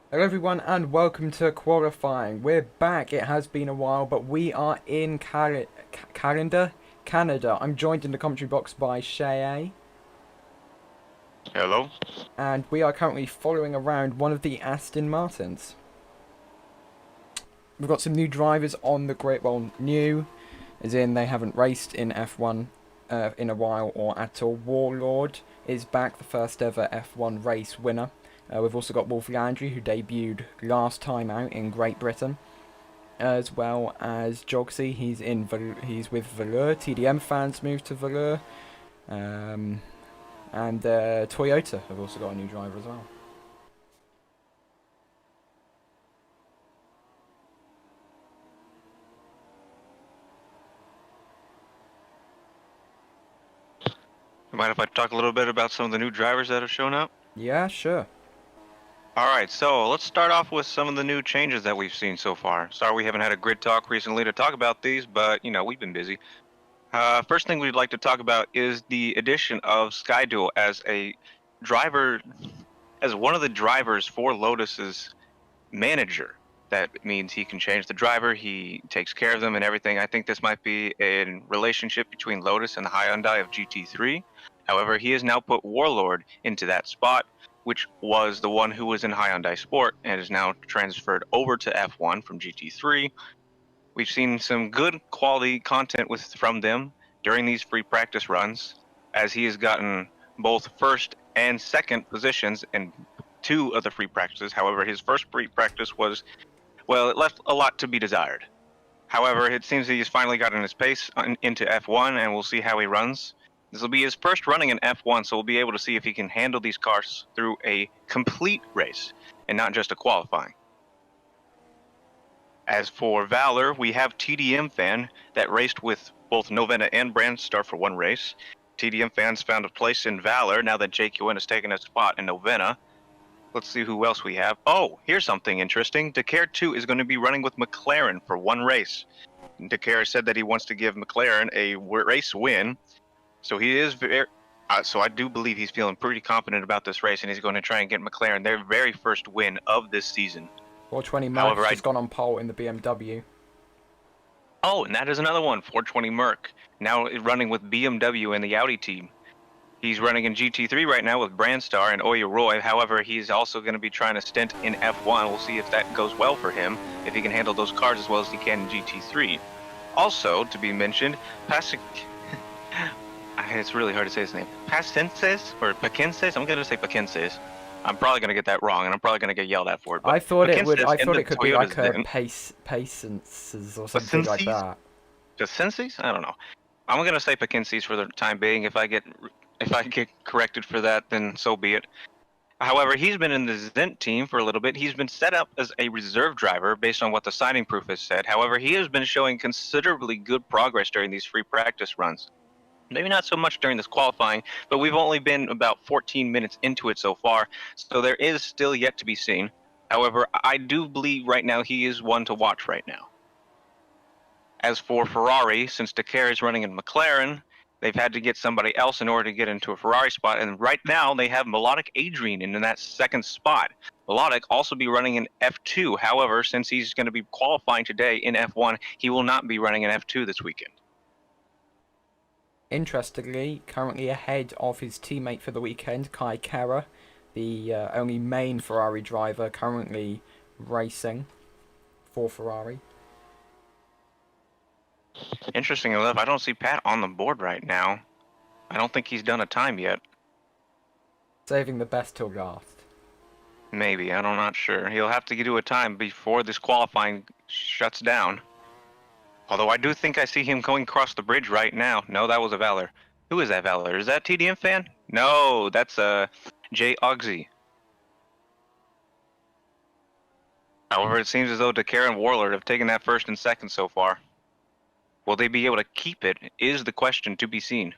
Hello everyone and welcome to qualifying. We're back. It has been a while, but we are in Canada. I'm joined in the commentary box by Shay, Hello. and we are currently following around one of the Aston Martins. We've got some new drivers on the grid. Well, new, as in they haven't raced in F1 in a while or at all. Warlord is back, the first ever F1 race winner. We've also got Wolf Landry, who debuted last time out in Great Britain, as well as Jogsy. He's with Valeur. TDM fans moved to Valeur, and Toyota have also got a new driver as well. Mind if I talk a little bit about some of the new drivers that have shown up? Yeah, sure. Alright, so let's start off with some of the new changes that we've seen so far. Sorry we haven't had a grid talk recently to talk about these, but, we've been busy. First thing we'd like to talk about is the addition of Skyduel as a driver, as one of the drivers for Lotus's manager. That means he can change the driver, he takes care of them and everything. I think this might be a relationship between Lotus and the Hyundai of GT3. However, he has now put Warlord into that spot, which was the one who was in Hyundai Sport and is now transferred over to F1 from GT3. We've seen some good quality content from them during these free practice runs, as he has gotten both first and second positions in two of the free practices. However, his first free practice was, well, it left a lot to be desired. However, it seems that he's finally gotten his pace into F1, and we'll see how he runs. This will be his first running in F1, so we'll be able to see if he can handle these cars through a complete race and not just a qualifying. As for Valor, we have TDM Fan that raced with both Novena and Brandstar for one race. TDM Fans found a place in Valor now that JQN has taken a spot in Novena. Let's see who else we have. Oh, here's something interesting. Dakar 2 is going to be running with Mclaren for one race. Dakar said that he wants to give Mclaren a race win. So he is so I do believe he's feeling pretty confident about this race, and he's going to try and get McLaren their very first win of this season. 420 However, Merck's just gone on pole in the BMW. Oh, and that is another one, 420 Merc, now running with BMW and the Audi team. He's running in GT3 right now with Brandstar and Oya Roy. However, he's also going to be trying to stint in F1. We'll see if that goes well for him, if he can handle those cars as well as he can in GT3. Also, to be mentioned, it's really hard to say his name. Pacenses or Pacenses? I'm going to say Pacenses. I'm probably going to get that wrong, and I'm probably going to get yelled at for it. But I thought it would. Pacenses I in thought the it could be Toyota like a Zen- pacences or something like that. Pacenses? I don't know. I'm going to say Pacenses for the time being. If I get corrected for that, then so be it. However, he's been in the Zent team for a little bit. He's been set up as a reserve driver based on what the signing proof has said. However, he has been showing considerably good progress during these free practice runs. Maybe not so much during this qualifying, but we've only been about 14 minutes into it so far, so there is still yet to be seen. However, I do believe right now he is one to watch right now. As for Ferrari, since Dakar is running in McLaren, they've had to get somebody else in order to get into a Ferrari spot, and right now they have Melodic Adrian in that second spot. Melodic also be running in F2. However, since he's going to be qualifying today in F1, he will not be running in F2 this weekend. Interestingly, currently ahead of his teammate for the weekend, Kai Kara, the only main Ferrari driver currently racing for Ferrari. Interesting enough, I don't see Pat on the board right now. I don't think he's done a time yet. Saving the best till last. Maybe, I'm not sure. He'll have to do a time before this qualifying shuts down. Although I do think I see him going across the bridge right now. No, that was a Valor. Who is that Valor? Is that TDM fan? No, that's Jay Ogsy. However, it seems as though Dakar and Warlord have taken that first and second so far. Will they be able to keep it is the question to be seen.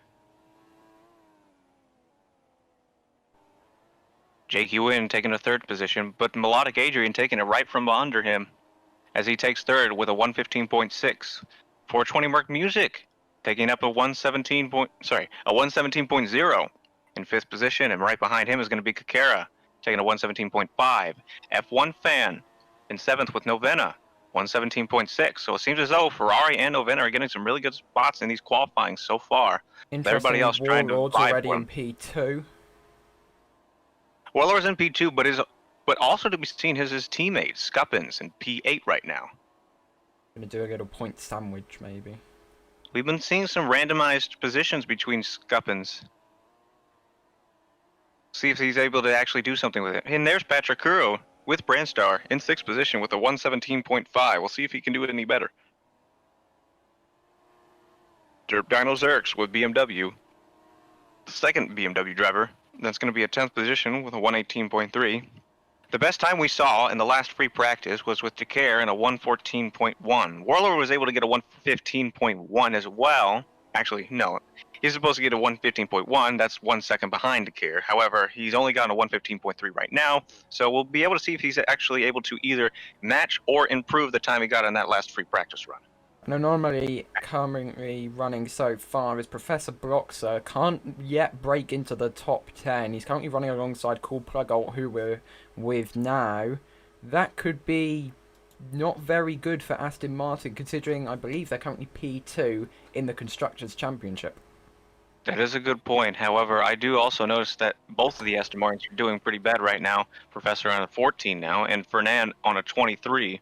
Jakey Wynn taking a third position, but Melodic Adrian taking it right from under him as he takes third with a 115.6. 420 Merc Music taking up a 117.0 in fifth position, and right behind him is going to be Kakara taking a 117.5. F1 fan in 7th with Novena, 117.6. So it seems as though Ferrari and Novena are getting some really good spots in these qualifying so far. Everybody Interestingly, else trying to Warlord's vie already for in them. P2. Warlord's in P2, but also to be seen is his teammate Scuppins in P8 right now. Gonna do a little point sandwich, maybe. We've been seeing some randomized positions between Scuppins. See if he's able to actually do something with it. And there's Patrick Kuro with Brandstar in 6th position with a 117.5. We'll see if he can do it any better. Derp Dino Zerx with BMW. The second BMW driver. That's going to be a 10th position with a 118.3. The best time we saw in the last free practice was with Decare in a 114.1. Warlord was able to get a 115.1 as well. Actually, no. He's supposed to get a 115.1. That's 1 second behind Decare. However, he's only gotten a 115.3 right now. So we'll be able to see if he's actually able to either match or improve the time he got in that last free practice run. I know normally currently running so far is Professor Bloxer. Can't yet break into the top 10. He's currently running alongside Cool Plug Alt, who we're with now. That could be not very good for Aston Martin, considering I believe they're currently P2 in the Constructors' Championship. That is a good point. However, I do also notice that both of the Aston Martins are doing pretty bad right now. Professor on a 14 now, and Fernand on a 23.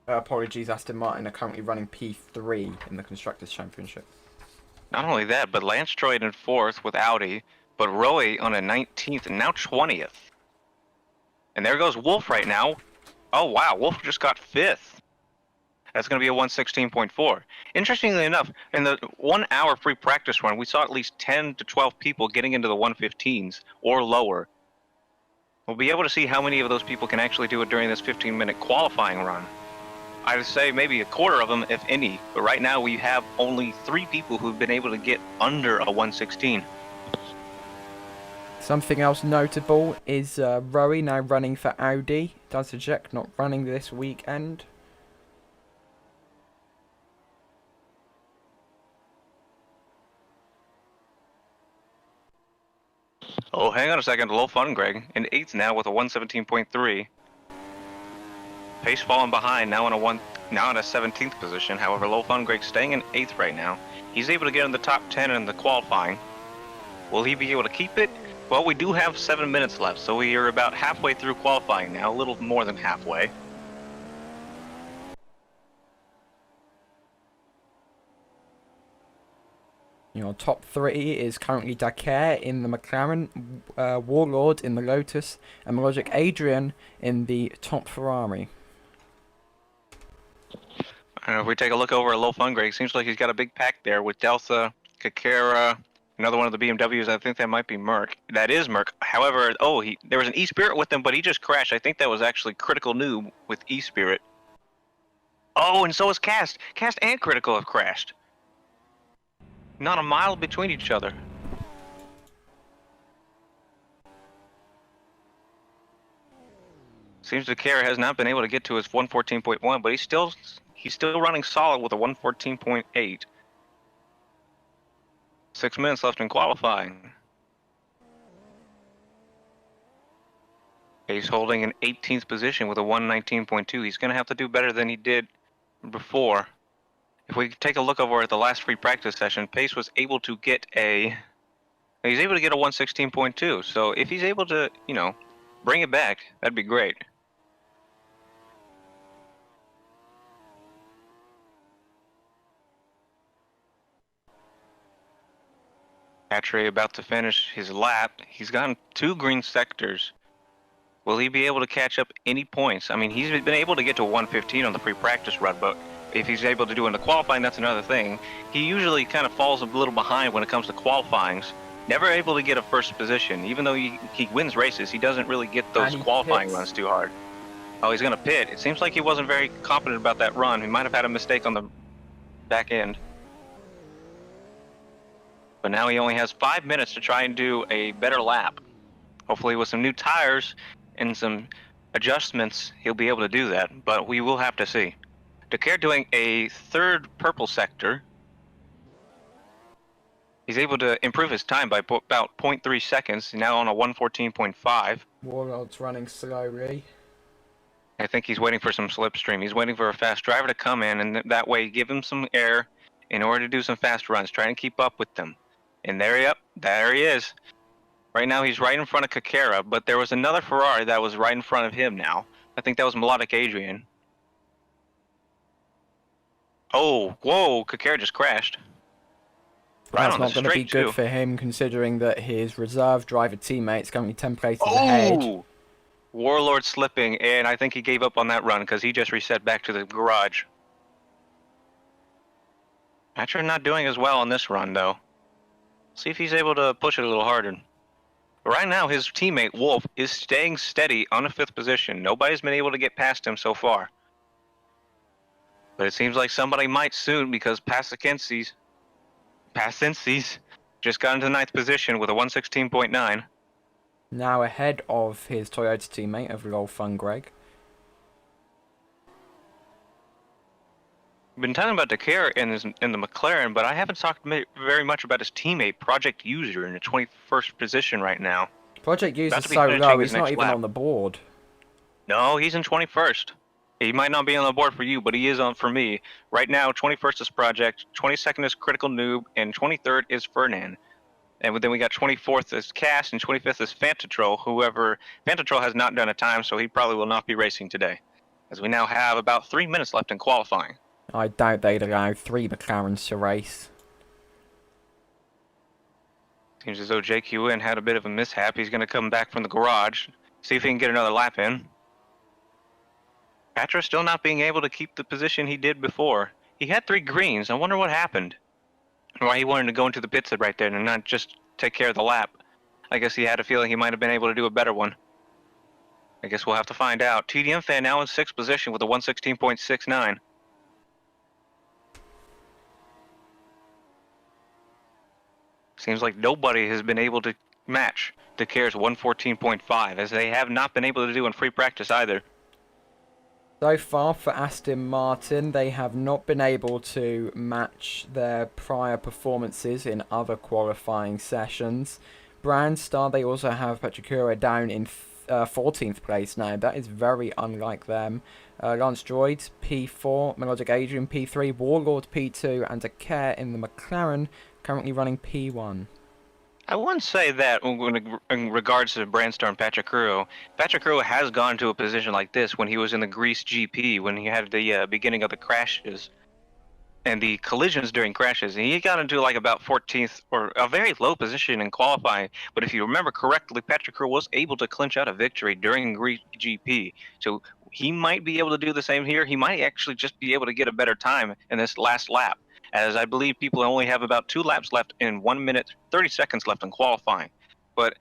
Apologies, Aston Martin are currently running P3 in the Constructors' Championship. Not only that, but Lance Stroll in 4th with Audi, but Roy on a 19th and now 20th. And there goes Wolf right now. Oh wow, Wolf just got 5th. That's going to be a 116.4. Interestingly enough, in the 1 hour free practice run, we saw at least 10 to 12 people getting into the 115s or lower. We'll be able to see how many of those people can actually do it during this 15-minute qualifying run. I would say maybe a quarter of them, if any. But right now we have only 3 people who've been able to get under a 116. Something else notable is Rowie now running for Audi. Does Jack not running this weekend? Oh, hang on a second. Low fun, Greg. In 8th now with a 117.3. Pace falling behind, now in a 17th position. However, Low Fun Greg staying in 8th right now. He's able to get in the top 10 in the qualifying. Will he be able to keep it? Well, we do have 7 minutes left, so we are about halfway through qualifying now, a little more than halfway. Your top 3 is currently Dakar in the McLaren, Warlord in the Lotus, and Logic Adrian in the top Ferrari. If we take a look over at Low Fun Greg, seems like he's got a big pack there with Delta, Kakara, another one of the BMWs. I think that might be Merc. That is Merc. However, there was an E-Spirit with him, but he just crashed. I think that was actually Critical Noob with E-Spirit. Oh, and so is Cast. Cast and Critical have crashed. Not a mile between each other. Seems Dakar has not been able to get to his 114.1, but he's still running solid with a 114.8. 6 minutes left in qualifying. He's holding an 18th position with a 119.2. He's going to have to do better than he did before. If we take a look over at the last free practice session, Pace was able to get a 116.2. So if he's able to, bring it back, that'd be great. Atre about to finish his lap. He's gotten 2 green sectors. Will he be able to catch up any points? I mean, he's been able to get to 115 on the pre-practice run, but if he's able to do in the qualifying, that's another thing. He usually kind of falls a little behind when it comes to qualifyings. Never able to get a first position. Even though he wins races, he doesn't really get those qualifying runs too hard. Oh, he's going to pit. It seems like he wasn't very confident about that run. He might have had a mistake on the back end. But now he only has 5 minutes to try and do a better lap. Hopefully with some new tires and some adjustments, he'll be able to do that. But we will have to see. Dakar doing a 3rd purple sector. He's able to improve his time by about 0.3 seconds, now on a 114.5. Warlord's running slowly. I think he's waiting for some slipstream. He's waiting for a fast driver to come in, and that way give him some air in order to do some fast runs, trying to keep up with them. And there he is. Right now he's right in front of Kakera, but there was another Ferrari that was right in front of him now. I think that was Melodic Adrian. Oh, whoa, Kakera just crashed. But Right that's on the not going to be straight, good too. for him, considering that his reserve driver teammate's currently 10 places ahead. Oh! Warlord slipping, and I think he gave up on that run because he just reset back to the garage. Hatcher not doing as well on this run, though. See if he's able to push it a little harder. Right now, his teammate, Wolf, is staying steady on the 5th position. Nobody's been able to get past him so far. But it seems like somebody might soon because Pasensis just got into the 9th position with a 116.9. Now ahead of his Toyota teammate of Lol Fun Greg. Been talking about Dakar in the McLaren, but I haven't talked very much about his teammate, Project User, in the 21st position right now. Project User About is to be so finishing low, his he's not next even lap. on the board. No, he's in 21st. He might not be on the board for you, but he is on for me. Right now, 21st is Project, 22nd is Critical Noob, and 23rd is Fernand. And then we got 24th is Cass, and 25th is Fantatrol. Fantatrol has not done a time, so he probably will not be racing today. As we now have about 3 minutes left in qualifying. I doubt they'd allow 3 McLarens to race. Seems as though JQN had a bit of a mishap. He's going to come back from the garage, see if he can get another lap in. Patra still not being able to keep the position he did before. He had 3 greens. I wonder what happened. Why he wanted to go into the pits right there and not just take care of the lap. I guess he had a feeling he might have been able to do a better one. I guess we'll have to find out. TDM fan now in 6th position with a 116.69. Seems like nobody has been able to match Dakar's 114.5, as they have not been able to do in free practice either. So far for Aston Martin, they have not been able to match their prior performances in other qualifying sessions. Brandstar, they also have Pachikura down in 14th place now. That is very unlike them. Lance Droid, P4, Melodic Adrian, P3, Warlord, P2, and Care in the McLaren, currently running P1. I wouldn't say that in regards to Brandstar and Pachikura has gone to a position like this when he was in the Greece GP, when he had the beginning of the crashes and the collisions during crashes, and he got into like about 14th or a very low position in qualifying. But if you remember correctly, Pachikura was able to clinch out a victory during Greece GP, so he might be able to do the same here. He might actually just be able to get a better time in this last lap, as I believe people only have about 2 laps left and 1 minute 30 seconds left in qualifying. But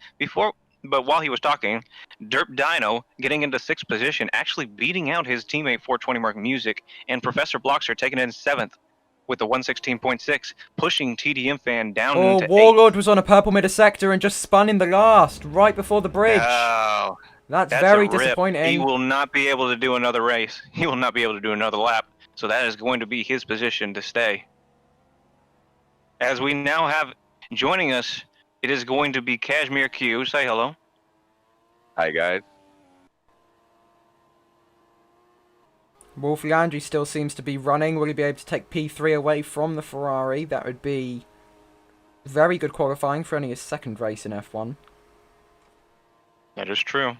while he was talking, Derp Dino getting into 6th position, actually beating out his teammate 420 Mark Music, and Professor Bloxer taking in 7th with the 116.6, pushing TDM fan down into 8th. Warlord was on a purple middle sector and just spun in the last, right before the bridge. Oh, that's very a rip. disappointing. He will not be able to do another race. He will not be able to do another lap. So that is going to be his position to stay. As we now have joining us, it is going to be Kashmir Q. Say hello. Hi, guys. Wolf Landry still seems to be running. Will he be able to take P3 away from the Ferrari? That would be very good qualifying for only his 2nd race in F1. That is true.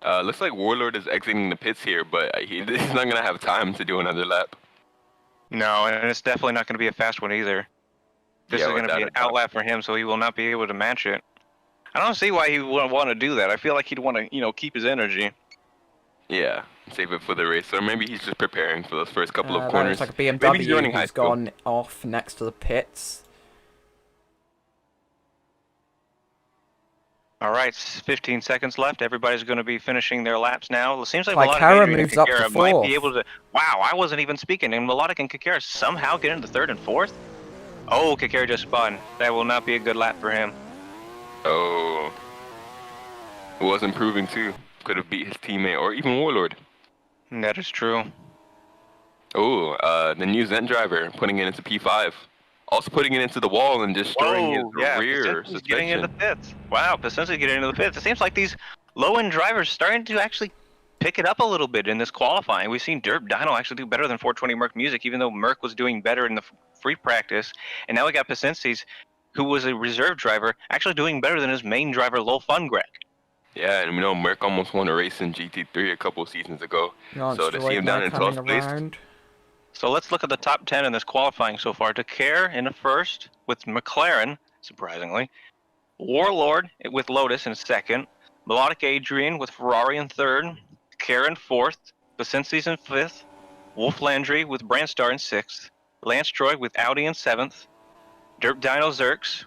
Looks like Warlord is exiting the pits here, but he's not going to have time to do another lap. No, and it's definitely not going to be a fast one either. This is going to be an outlap for him, so he will not be able to match it. I don't see why he would want to do that. I feel like he'd want to, keep his energy. Yeah, save it for the race. Or maybe he's just preparing for those first couple of corners. Looks like a BMW maybe he's running who's gone off next to the pits. All right, 15 seconds left. Everybody's going to be finishing their laps now. It seems like Kakera Melodic moves up to and might 4th. be able to. Wow, I wasn't even speaking, and Melodic and Kakera somehow get into 3rd and 4th. Oh, Kakera just spun. That will not be a good lap for him. Oh, it was improving too. Could have beat his teammate or even Warlord. That is true. Oh, the new Zen driver putting it into P5. Also putting it into the wall and destroying his yeah, rear Pacinski's getting into suspension. fifth. Wow, Pacinski's getting into the fifth. It seems like these low-end drivers starting to actually pick it up a little bit in this qualifying. We've seen Derp Dino actually do better than 420 Merc Music, even though Merc was doing better in the free practice. And now we got Pacinski's, who was a reserve driver, actually doing better than his main driver, Lil Fun Greg. Yeah, and we know Merc almost won a race in GT3 a couple of seasons ago. Lance So to see him now down in coming 12th place, around. So let's look at the top 10 in this qualifying so far. Decare in the first with McLaren, surprisingly. Warlord with Lotus in second. Melodic Adrian with Ferrari in third. Decare in fourth. Pacinski's in fifth. Wolf Landry with Brandstar in sixth. Lance Troy with Audi in seventh. Derp Dino Zerks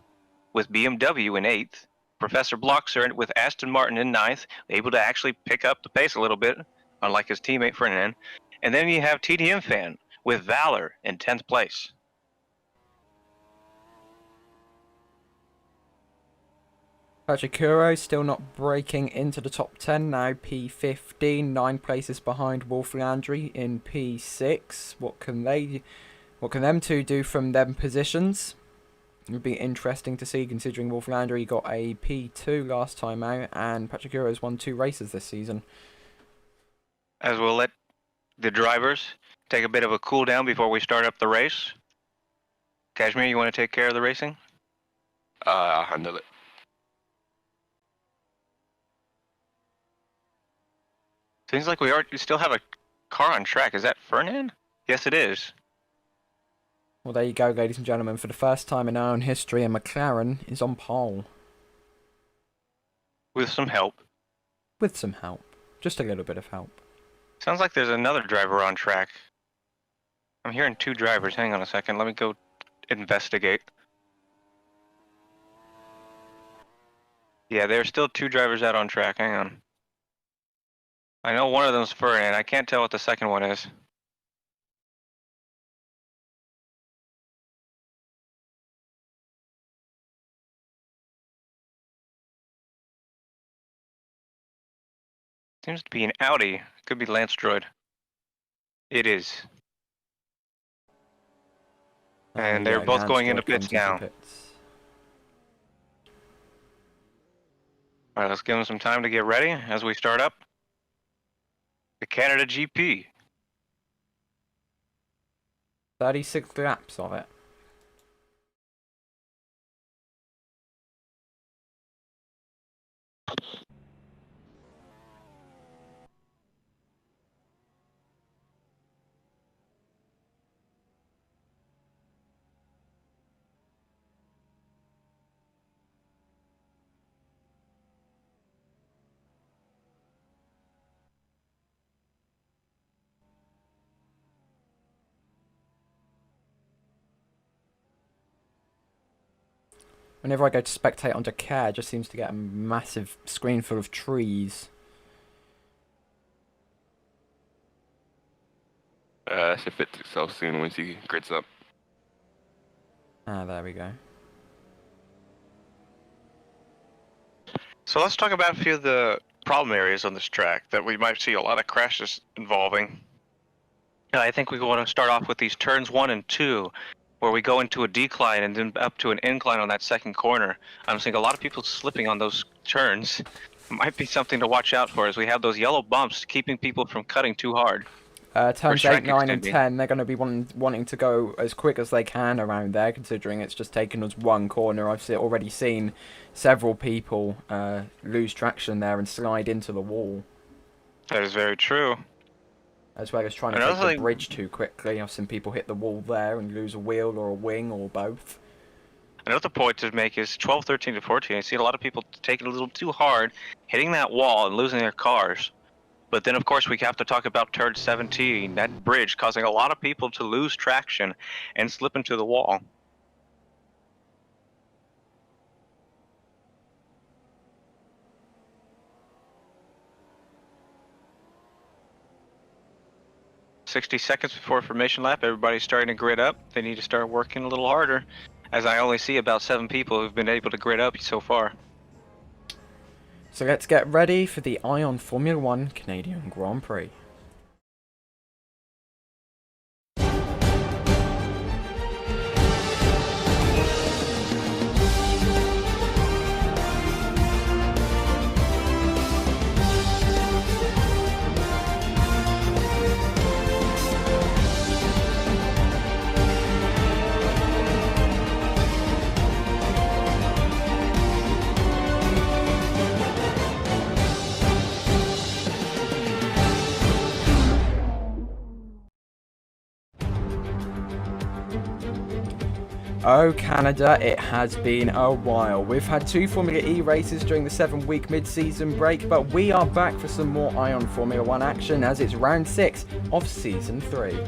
with BMW in eighth. Professor Bloxer with Aston Martin in ninth, able to actually pick up the pace a little bit, unlike his teammate Ferdinand. And then you have TDM Fan with Valor in 10th place. Pachikuro still not breaking into the top 10 now. P15, 9 places behind Wolf Landry in P6. What can them two do from them positions? It would be interesting to see, considering Wolf Landry got a P2 last time out, and Patrikuro's won 2 races this season. As we'll let the drivers take a bit of a cool down before we start up the race. Kashmir, you want to take care of the racing? I'll handle it. Seems like we still have a car on track. Is that Fernand? Yes, it is. Well, there you go, ladies and gentlemen. For the first time in our own history, a McLaren is on pole. With some help. With some help. Just a little bit of help. Sounds like there's another driver on track. I'm hearing 2 drivers. Hang on a second. Let me go investigate. Yeah, there's still 2 drivers out on track. Hang on. I know one of them's Fernand. I can't tell what the second one is. Seems to be an Audi. Could be Lance Droid. It is. And they're both going into pits now. Alright, let's give them some time to get ready as we start up the Canada GP. 36 laps of it. Whenever I go to spectate on Dakar, it just seems to get a massive screen full of trees. Should fix itself soon once he grits up. Ah, there we go. So let's talk about a few of the problem areas on this track that we might see a lot of crashes involving. I think we want to start off with these turns 1 and 2, where we go into a decline and then up to an incline on that second corner. I'm seeing a lot of people slipping on those turns. Might be something to watch out for, as we have those yellow bumps keeping people from cutting too hard. Turns 8, 9 and 10, they're going to be wanting to go as quick as they can around there, considering it's just taken us one corner. I've already seen several people lose traction there and slide into the wall. That is very true. As well as trying to take the bridge too quickly. I've seen people hit the wall there and lose a wheel or a wing or both. Another point to make is 12, 13 to 14. I see a lot of people taking it a little too hard, hitting that wall and losing their cars. But then, of course, we have to talk about turn 17, that bridge causing a lot of people to lose traction and slip into the wall. "60 seconds before formation lap, everybody's starting to grid up. They need to start working a little harder, as I only see about 7 people who've been able to grid up so far. So let's get ready for the Ion Formula 1 Canadian Grand Prix. Oh Canada, it has been a while. We've had 2 Formula E races during the 7-week mid-season break, but we are back for some more Ion Formula 1 action as it's round 6 of Season 3.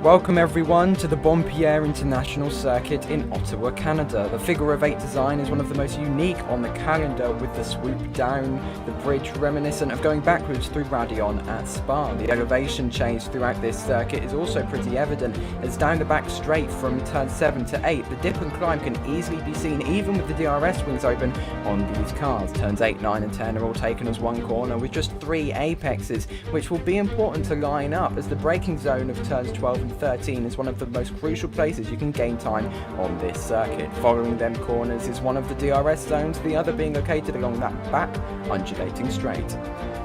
Welcome everyone to the Bonpierre International Circuit in Ottawa, Canada. The figure of 8 design is one of the most unique on the calendar, with the swoop down the bridge reminiscent of going backwards through Raidillon at Spa. The elevation change throughout this circuit is also pretty evident, as down the back straight from turn 7 to 8, the dip and climb can easily be seen even with the DRS wings open on these cars. Turns 8, 9 and 10 are all taken as one corner with just 3 apexes, which will be important to line up, as the braking zone of turns 12 and 13 is one of the most crucial places you can gain time on this circuit. Following them corners is one of the DRS zones, the other being located along that back undulating straight.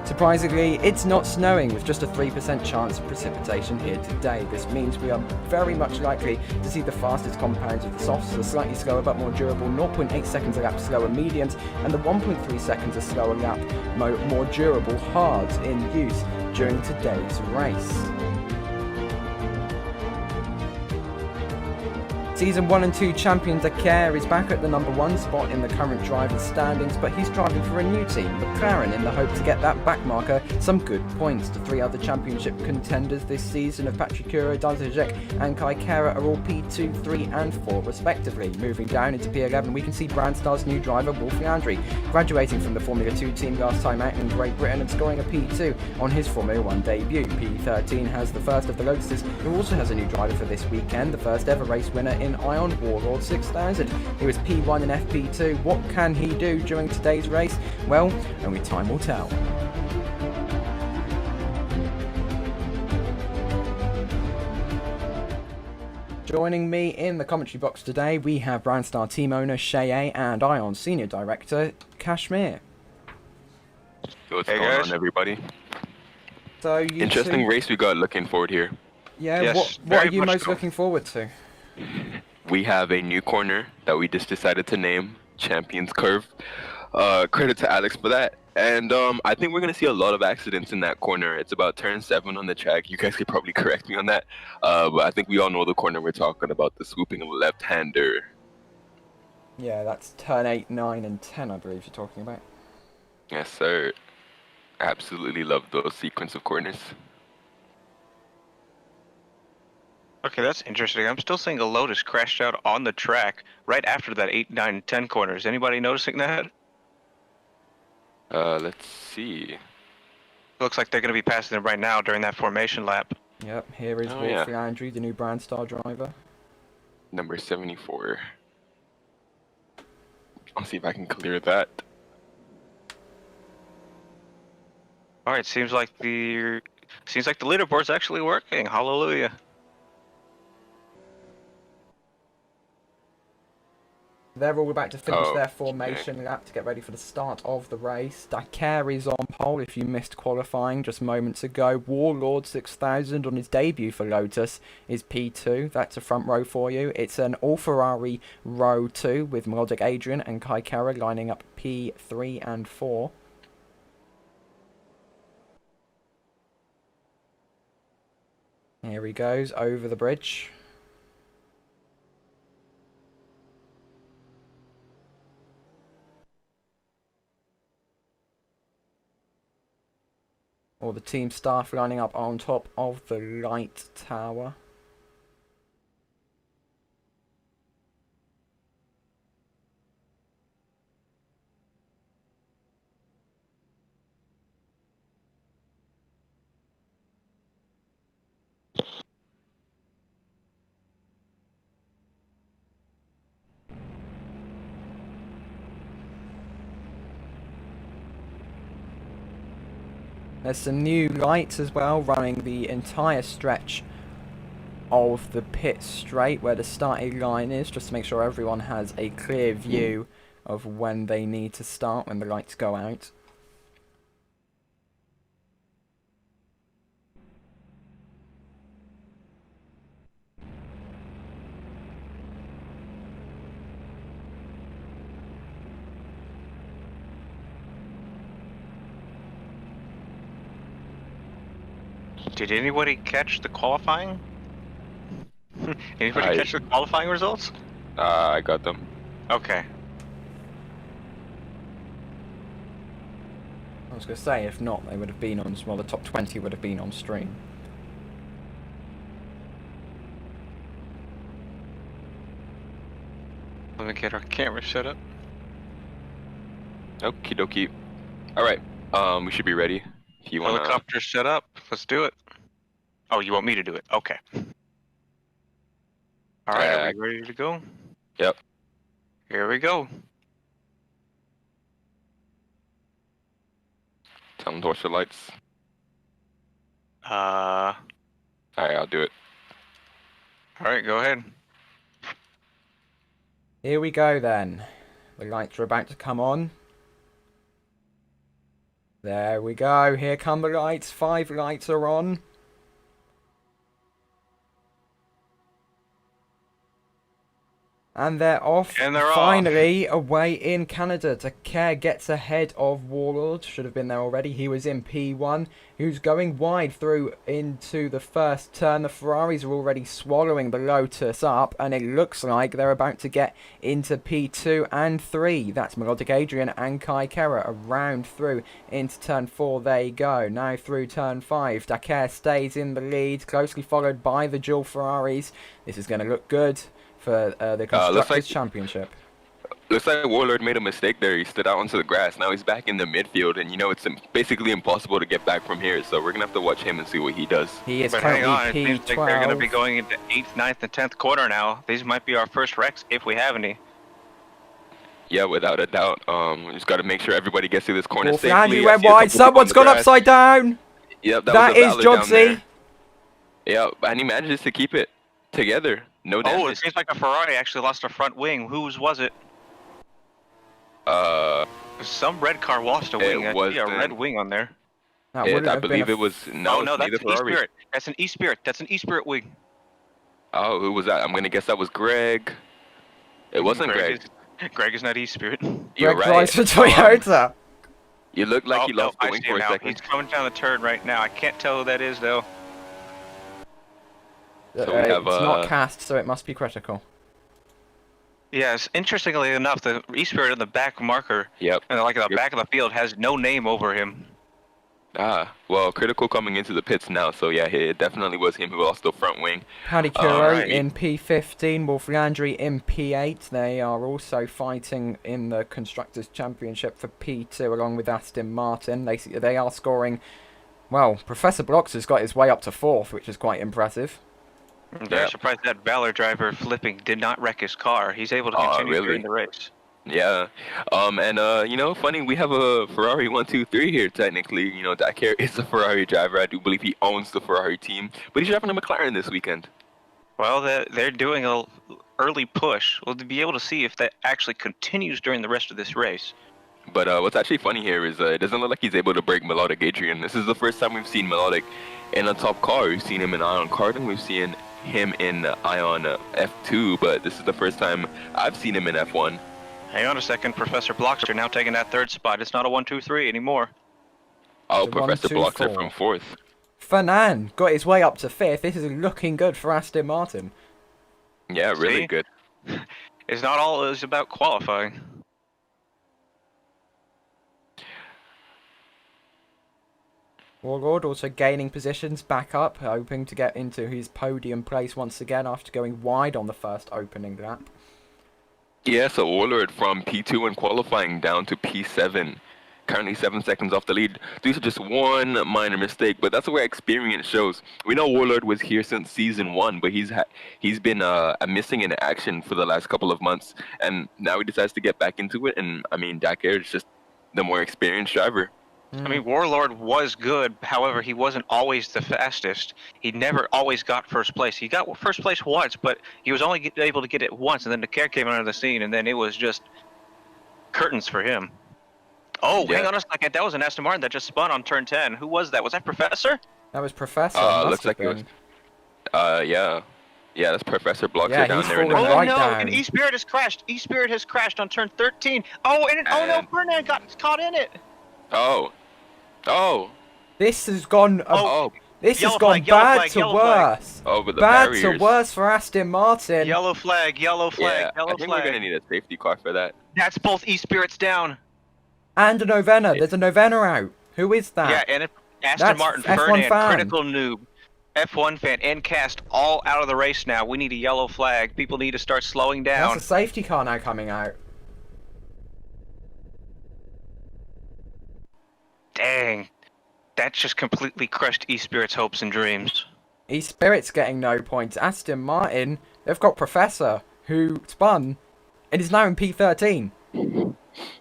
Surprisingly, it's not snowing, with just a 3% chance of precipitation here today. This means we are very much likely to see the fastest compounds of the softs, the slightly slower but more durable 0.8 seconds a lap slower mediums, and the 1.3 seconds a slower lap more durable hards in use during today's race. Season 1 and 2 champion Dakar is back at the number 1 spot in the current drivers' standings, but he's driving for a new team, Mclaren, in the hope to get that back marker some good points. The 3 other championship contenders this season of Patricura, Dazajek and Kaikara are all P2, 3 and 4 respectively. Moving down into P11 we can see Brandstar's new driver Wolf Leandri, graduating from the Formula 2 team last time out in Great Britain and scoring a P2 on his Formula 1 debut. P13 has the first of the Lotuses, who also has a new driver for this weekend, the first ever race winner in Ion, Warlord 6000. He was P1 and FP2. What can he do during today's race? Well, only time will tell. Joining me in the commentary box today, we have Brandstar team owner Shea and Ion senior director Kashmir. What's going on, everybody? So interesting race we got looking forward here. Yeah, yes, what are you most looking forward to? We have a new corner that we just decided to name Champions Curve. Credit to Alex for that. And I think we're going to see a lot of accidents in that corner. It's about turn 7 on the track. You guys could probably correct me on that. But I think we all know the corner we're talking about, the swooping left-hander. Yeah, that's turn 8, 9 and 10, I believe you're talking about. Yes, sir. Absolutely love those sequence of corners. Okay, that's interesting. I'm still seeing a Lotus crashed out on the track right after that 8, 9, 10 corners. Anybody noticing that? Let's see. Looks like they're going to be passing them right now during that formation lap. Yep, here is Wolf Leandri, the new Brandstar driver. Number 74. I'll see if I can clear that. All right, seems like the leaderboard's actually working. Hallelujah. They're all about to finish their formation lap to get ready for the start of the race. Dakar is on pole if you missed qualifying just moments ago. Warlord 6000 on his debut for Lotus is P2. That's a front row for you. It's an all Ferrari row 2 with Melodic Adrian and Kai Kara lining up P3 and 4. Here he goes over the bridge. All the team staff lining up on top of the light tower. There's some new lights as well running the entire stretch of the pit straight where the starting line is, just to make sure everyone has a clear view of when they need to start when the lights go out. Did anybody catch the qualifying? Anybody catch the qualifying results? I got them. Okay. I was going to say, if not, they would have been on, well, the top 20 would have been on stream. Let me get our camera set up. Okie dokie. Alright, we should be ready. If you wanna... Helicopter set up. Let's do it. Oh, you want me to do it? Okay. Alright, are we ready to go? Yep. Here we go. Tell them to watch the lights. Alright, I'll do it. go ahead. Here we go then. The lights are about to come on. There we go. Here come the lights. 5 lights are on. And they're off. And they're finally away in Canada. Dakar gets ahead of Warlord. Should have been there already. He was in P1. Who's going wide through into the first turn. The Ferraris are already swallowing the Lotus up. And it looks like they're about to get into P2 and 3. That's Melodic Adrian and Kai Kera around through into turn 4. They go. Now through turn 5. Dakar stays in the lead. Closely followed by the dual Ferraris. This is going to look good for the Constructors' Championship. Looks like Warlord made a mistake there. He stood out onto the grass. Now he's back in the midfield, and you know it's basically impossible to get back from here. So we're gonna have to watch him and see what he does. He is but hang on, currently it seems like they're gonna be going into 8th, 9th, and 10th quarter now. These might be our first wrecks if we have any. Yeah, without a doubt. We just got to make sure everybody gets through this corner Wolf safely. Andy went wide. Someone's gone upside down. Yep, that is Jodsy. Yeah, and he manages to keep it together. No damage. Oh, it seems like a Ferrari actually lost a front wing. Whose was it? Some red car lost a wing. I see a red wing on there. I believe it was. No, that's an E-Spirit. That's an E-Spirit. That's an E-Spirit wing. Oh, who was that? I'm gonna guess that was Greg. It wasn't Greg. Greg is not E-Spirit. You're Greg right. drives for Toyota. You look like you lost the wing for a second. He's coming down the turn right now. I can't tell who that is though. So we have, it's not cast, so it must be critical. Yes, interestingly enough, the E-Spirit in the back marker, yep, and like the back of the field, has no name over him. Well, critical coming into the pits now, so yeah, it definitely was him who lost the front wing. Paddy Kuro in P15, Wolf Landry in P8. They are also fighting in the Constructors' Championship for P2 along with Aston Martin. They are scoring, well, Professor Blocks has got his way up to 4th, which is quite impressive. I'm very surprised that Valor driver flipping did not wreck his car. He's able to continue during the race. Yeah, you know, funny, we have a Ferrari 1-2-3 here technically. You know, Dakar is a Ferrari driver. I do believe he owns the Ferrari team, but he's driving a McLaren this weekend. Well, they're doing a early push. We'll be able to see if that actually continues during the rest of this race. But what's actually funny here is it doesn't look like he's able to break Melodic Adrian. This is the first time we've seen Melodic in a top car. We've seen him in Ion Karting. We've seen him in Ion F2, but this is the first time I've seen him in F1. Hang on a second, Professor Blockster now taking that 3rd spot. It's not a 1-2-3 anymore. Oh, Professor Blockster from 4th. Fernand got his way up to 5th. This is looking good for Aston Martin. Yeah, really good. It's not all it is about qualifying. Warlord also gaining positions back up, hoping to get into his podium place once again after going wide on the first opening lap. Yeah, so Warlord from P2 in qualifying down to P7. Currently 7 seconds off the lead due to just one minor mistake, but that's where experience shows. We know Warlord was here since season 1, but he's been missing in action for the last couple of months, and now he decides to get back into it, and I mean, Dakar is just the more experienced driver. I mean, Warlord was good, however, he wasn't always the fastest. He never always got first place. He got first place once, but he was only able to get it once, and then Dakar came onto the scene, and then it was just curtains for him. Oh, hang on a second. That was an Aston Martin that just spun on turn 10. Who was that? Was that Professor? That was Professor. Looks like it was. Yeah. Yeah, that's Professor Blockster down there. Oh no, and E-Spirit has crashed. E-Spirit has crashed on turn 13. Oh, and oh no, Fernand got caught in it. Oh. This has gone. This has Yellow gone flag, yellow bad flag, to yellow flag. worse. Oh, but the Bad barriers. to worse for Aston Martin. Yellow flag, yellow flag, Yeah, yellow I think flag. we're gonna need a safety car for that. That's both E-Spirits down. And a Novena. There's a Novena out. Who is that? Yeah, and Aston That's Martin, F1 Fernand, fan. Critical Noob, F1 fan, and Cast all out of the race now. We need a yellow flag. People need to start slowing down. That's a safety car now coming out. Dang. That just completely crushed E-Spirit's hopes and dreams. E-Spirit's getting no points. Aston Martin, they've got Professor, who spun, and is now in P13.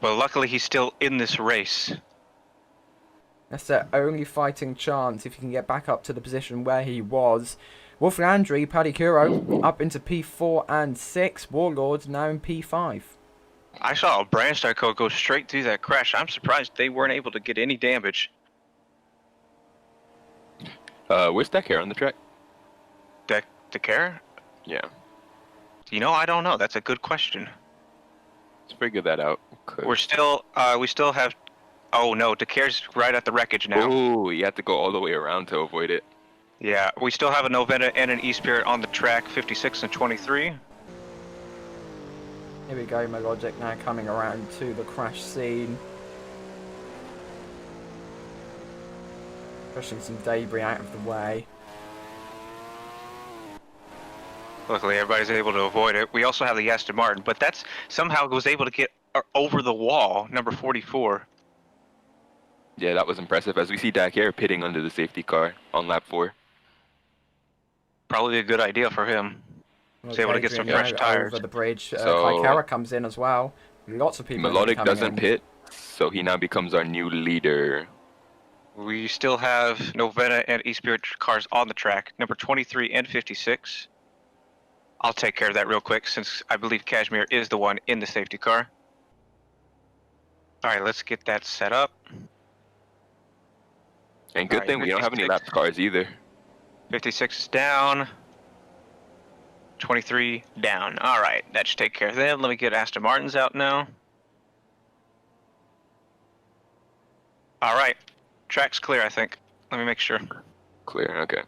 But luckily he's still in this race. That's their only fighting chance if he can get back up to the position where he was. Wolf Landry, Paddy Kuro, up into P4 and 6. Warlord now in P5. I saw a Brandstar code go straight through that crash. I'm surprised they weren't able to get any damage. Where's Dakar on the track? Dakar? Yeah, You know, I don't know. That's a good question. let's figure that out. We still have. Oh no, Dakar's right at the wreckage now. Oh, you have to go all the way around to avoid it. Yeah, we still have a Novena and an E-Spirit on the track, 56 and 23. Here we go, Melogic now coming around to the crash scene. Pushing some debris out of the way. Luckily, everybody's able to avoid it. We also have the Aston Martin, but that's somehow was able to get over the wall, number 44. Yeah, that was impressive. As we see Dakar pitting under the safety car on lap 4. Probably a good idea for him. He's able to get some fresh tires. Over the bridge. So- Kaikara comes in as well. Lots of people. Melodic coming doesn't in. pit, so he now becomes our new leader. We still have Novena and E-Spirit cars on the track, number 23 and 56. I'll take care of that real quick since I believe Kashmir is the one in the safety car. Alright, let's get that set up. And good Alright, thing we don't have any 56. lap cars either. 56 is down. 23 down. Alright, that should take care of them. Let me get Aston Martins out now. Alright, track's clear, I think. Let me make sure. Clear, okay.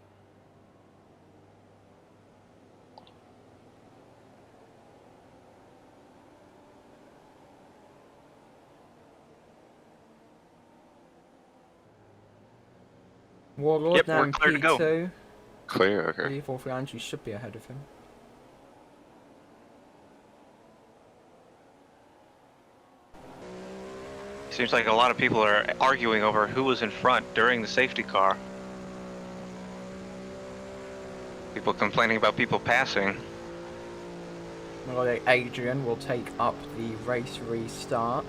Warlord Yep, now we're in clear to go. P2. Clear, okay. P4 for Andrew should be ahead of him. Seems like a lot of people are arguing over who was in front during the safety car. People complaining about people passing. Melodic Adrian will take up the race restart.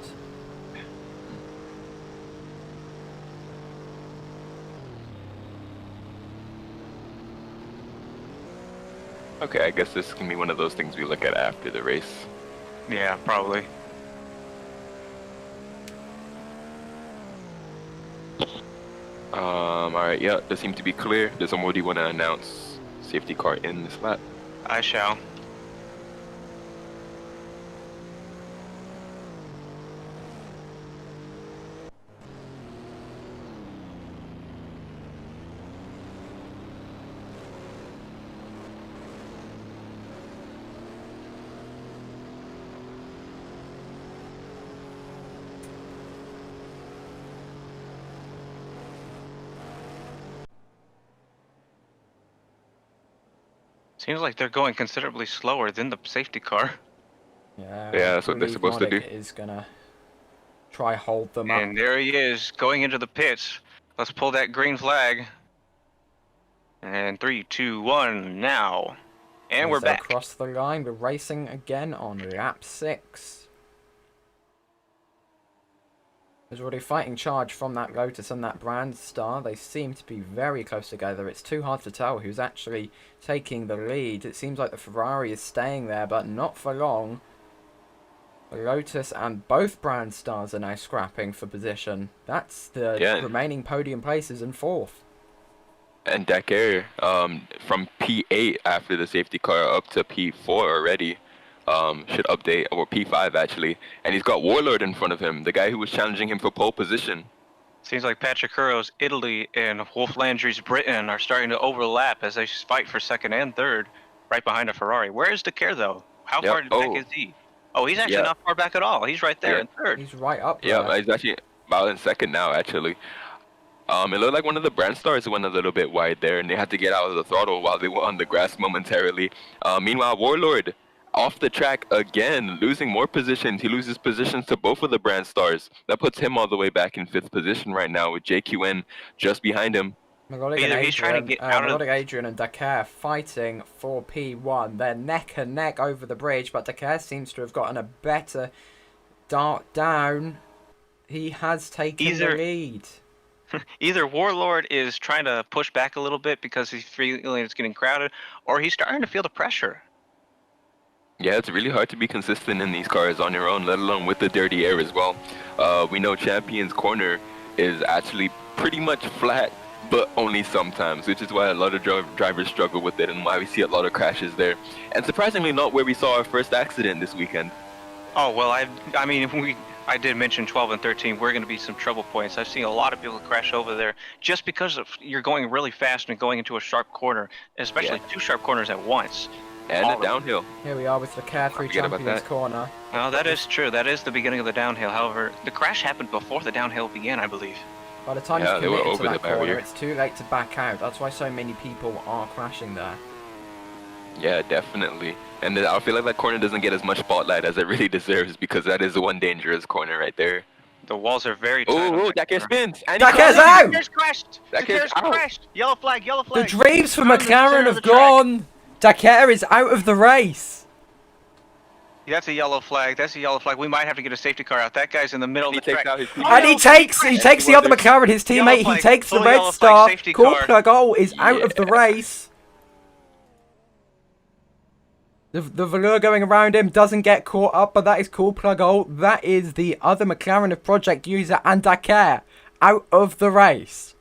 Okay, I guess this can be one of those things we look at after the race. Yeah, probably. Alright, yeah, this seems to be clear. Does somebody want to announce safety car in this lap? I shall. Seems like they're going considerably slower than the safety car. Yeah, that's what they're believe supposed to do. Melodic is gonna try hold them up. And there he is, going into the pits. Let's pull that green flag. And 3, 2, 1, now. And As we're they back. cross the line, we're racing again on lap 6. There's already fighting charge from that Lotus and that Brandstar. They seem to be very close together. It's too hard to tell who's actually taking the lead. It seems like the Ferrari is staying there, but not for long. The Lotus and both Brandstars are now scrapping for position. That's the remaining podium places in 4th. And Dakar, from P8 after the safety car up to P4 already, should update, or P5 actually. And he's got Warlord in front of him, the guy who was challenging him for pole position. Seems like Patrick Curro's Italy and Wolf Landry's Britain are starting to overlap as they fight for second and third, right behind a Ferrari. Where is Decare though? How Yep. far back is he? Oh, he's actually Yeah. not far back at all. He's right there Yeah. in third. He's right up Yeah, there. he's actually about in second now, actually. It looked like one of the brand stars went a little bit wide there, and they had to get out of the throttle while they were on the grass momentarily. Meanwhile, Warlord off the track again, losing more positions. He loses positions to both of the brand stars. That puts him all the way back in 5th position right now, with JQN just behind him. Melodic Either and he's trying to Adrian, get out of- Melodic Adrian and Dakar fighting for P1. They're neck and neck over the bridge, but Dakar seems to have gotten a better dart down. He has taken the lead. Either Warlord is trying to push back a little bit because he's feeling it's getting crowded, or he's starting to feel the pressure. Yeah, it's really hard to be consistent in these cars on your own, let alone with the dirty air as well. We know Champion's Corner is actually pretty much flat, but only sometimes, which is why a lot of drivers struggle with it and why we see a lot of crashes there. And surprisingly not where we saw our first accident this weekend. Oh, well, I mean, I did mention 12 and 13 we're going to be some trouble points. I've seen a lot of people crash over there just because you're going really fast and going into a sharp corner, especially two sharp corners at once. And a downhill. Here we are with the Dakar 3 Forget about Champions that. corner. No, that is true. That is the beginning of the downhill. However, the crash happened before the downhill began, I believe. By the time Yeah, you've they were committed to over that the barrier. corner, it's too late to back out. That's why so many people are crashing there. Yeah, definitely. And I feel like that corner doesn't get as much spotlight as it really deserves, because that is the one dangerous corner right there. The walls are very tight. on Oh, that Dakar corner. spins! And Dakar's he out! Dakar's crashed! Dakar's Dakar's out. crashed! Yellow flag, yellow The flag! dreams for Down the center McLaren of have the track. gone! Dakar is out of the race! That's a yellow flag. That's a yellow flag. We might have to get a safety car out. That guy's in the middle He of the takes track. out his Oh, teammate. And no, he takes crashed. the other McLaren, his Yellow teammate, he flag. takes the Full red yellow flag, star. safety Cool car. Plugol is out of the Yeah. race. The velour going around him doesn't get caught up, but that is Cool Plugol. That is the other McLaren of Project User and Dakar out of the race.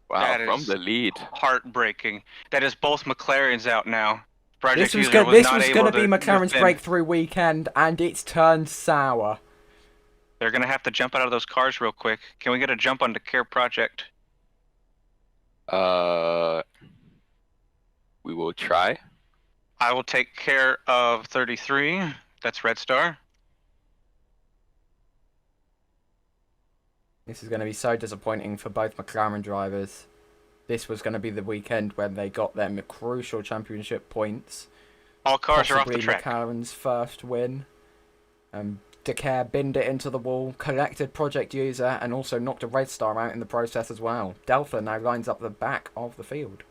Wow, That from is the lead. Heartbreaking. That is both McLarens out now. Project This was User going not to able be McLaren's defend. breakthrough weekend, and it's turned sour. They're going to have to jump out of those cars real quick. Can we get a jump on the Care Project? We will try. I will take care of 33. That's Red Star. This is going to be so disappointing for both McLaren drivers. This was going to be the weekend when they got their crucial championship points. All cars are off the Possibly track. McLaren's first win. Dakar binned it into the wall, collected Project User, and also knocked a Red Star out in the process as well. Delta now lines up the back of the field.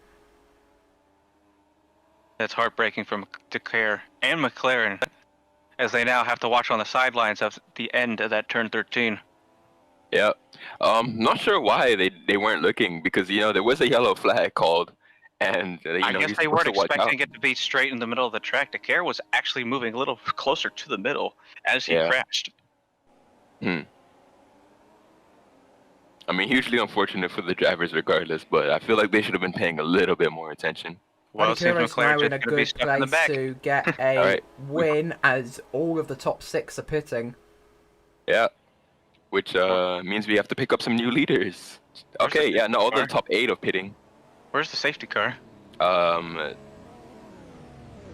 That's heartbreaking from Decare and McLaren, as they now have to watch on the sidelines of the end of that turn 13. Yeah. Not sure why they weren't looking, because there was a yellow flag called, and I guess you're they weren't supposed to watch expecting out. it to be straight in the middle of the track. Decare was actually moving a little closer to the middle as he Yeah. crashed. I mean, hugely unfortunate for the drivers regardless, but I feel like they should have been paying a little bit more attention. Well, it seems Arturo's now McLaren's in just a going to be good stuck in the place back. to get a Alright. win, as all of the top 6 are pitting. Yeah. Which means we have to pick up some new leaders. Where's Okay, the yeah, no, all the car? top 8 of pitting. Where's the safety car?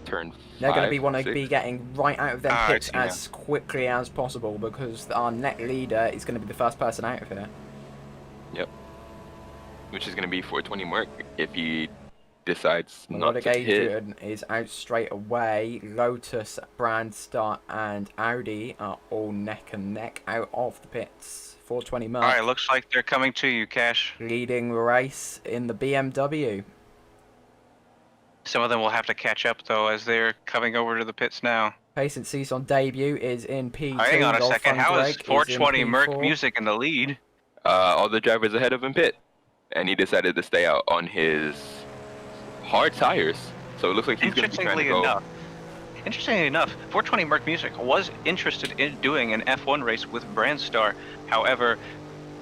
Turn 5, They're going to be want to 6. be getting right out of their Ah, pits I see, as quickly as possible, because our net leader is going to be the first person out of here. Yep. Which is going to be 420 Merc if he decides not Melodic to hit. Adrian is out straight away. Lotus, Brandstar, and Audi are all neck and neck out of the pits. 420 Merc Alright, looks like they're coming to you, Cash. leading the race in the BMW. Some of them will have to catch up, though, as they're coming over to the pits now. Patient Cease on debut is in P2. Hang on a Dolph second. How is Undreg in 420 Merc P4. Music in the lead? All the drivers ahead of him pit, and he decided to stay out on his hard tires. So it looks like he's going to be trying to go. Interestingly enough, 420 Merc Music was interested in doing an F1 race with Brandstar. However,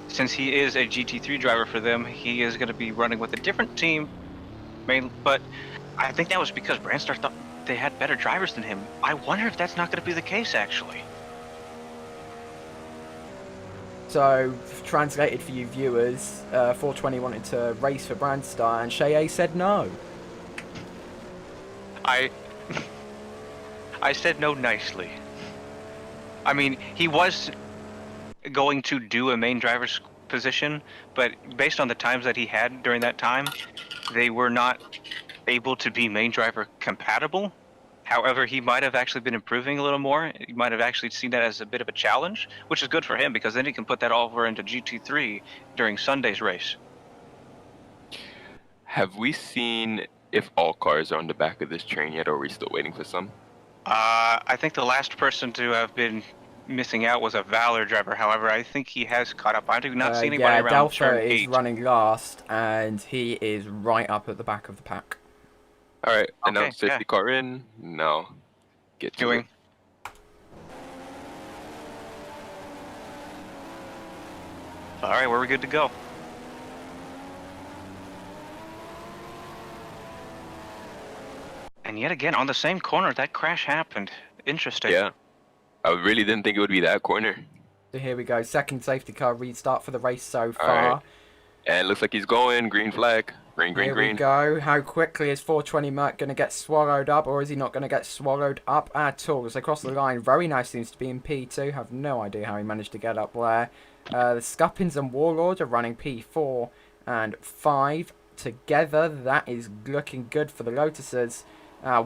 since he is a GT3 driver for them, he is going to be running with a different team. But I think that was because Brandstar thought they had better drivers than him. I wonder if that's not going to be the case, actually. So, translated for you viewers, 420 wanted to race for Brandstar, and Shea said no. I said no nicely. I mean, he was going to do a main driver's position, but based on the times that he had during that time, they were not able to be main driver compatible. However, he might have actually been improving a little more. He might have actually seen that as a bit of a challenge, which is good for him because then he can put that over into GT3 during Sunday's race. Have we seen if all cars are on the back of this train yet, or are we still waiting for some? I think the last person to have been missing out was a Valor driver. However, I think he has caught up. I do not see anybody around Delta turn is 8. running last, and he is right up at the back of the pack. All right, Okay, announce safety yeah. car in. No, get to it. All right, we're good to go. And yet again, on the same corner, that crash happened. Interesting. Yeah, I really didn't think it would be that corner. So here we go, second safety car restart for the race so All far. right. And it looks like he's going. Green flag. Green, Here green. we go. How quickly is 420 Merc going to get swallowed up, or is he not going to get swallowed up at all? As they cross the line, very nice seems to be in P2. Have no idea how he managed to get up there. The Scuppins and Warlord are running P4 and 5 together. That is looking good for the Lotuses.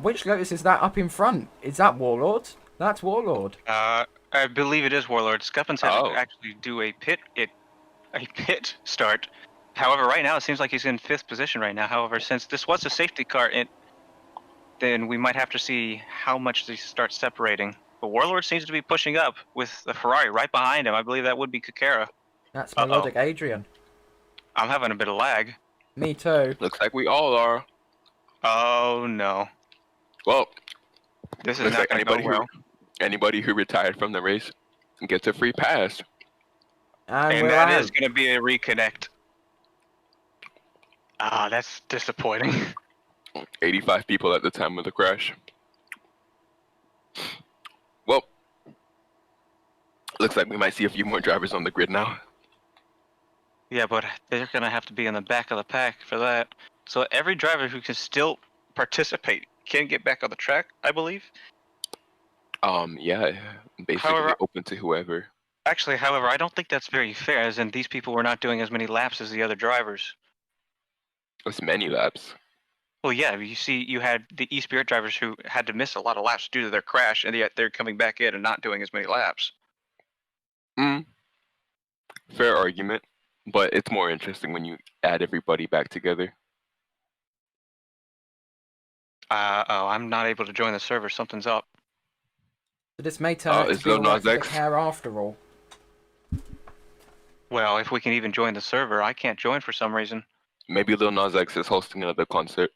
Which Lotus is that up in front? Is that Warlord? That's Warlord. I believe it is Warlord. Scuppins had to actually do a pit start. However, right now it seems like he's in 5th position right now. However, since this was a safety car, then we might have to see how much they start separating. But Warlord seems to be pushing up with the Ferrari right behind him. I believe that would be Kakara. That's Melodic Adrian. I'm having a bit of lag. Me too. Looks like we all are. Oh no. Well, this is not going to go well. Anybody who retired from the race gets a free pass. And that is going to be a reconnect. Ah, that's disappointing. 85 people at the time of the crash. Well, looks like we might see a few more drivers on the grid now. Yeah, but they're going to have to be in the back of the pack for that. So every driver who can still participate can get back on the track, I believe. Yeah, basically open to whoever. Actually, however, I don't think that's very fair, as in these people were not doing as many laps as the other drivers. It's many laps. Well, yeah, you see, you had the E-Spirit drivers who had to miss a lot of laps due to their crash, and yet they're coming back in and not doing as many laps. Fair argument, but it's more interesting when you add everybody back together. I'm not able to join the server. Something's up. So this may turn out to be alright for the care after all. Well, if we can even join the server, I can't join for some reason. Maybe Lil Nas X is hosting another concert.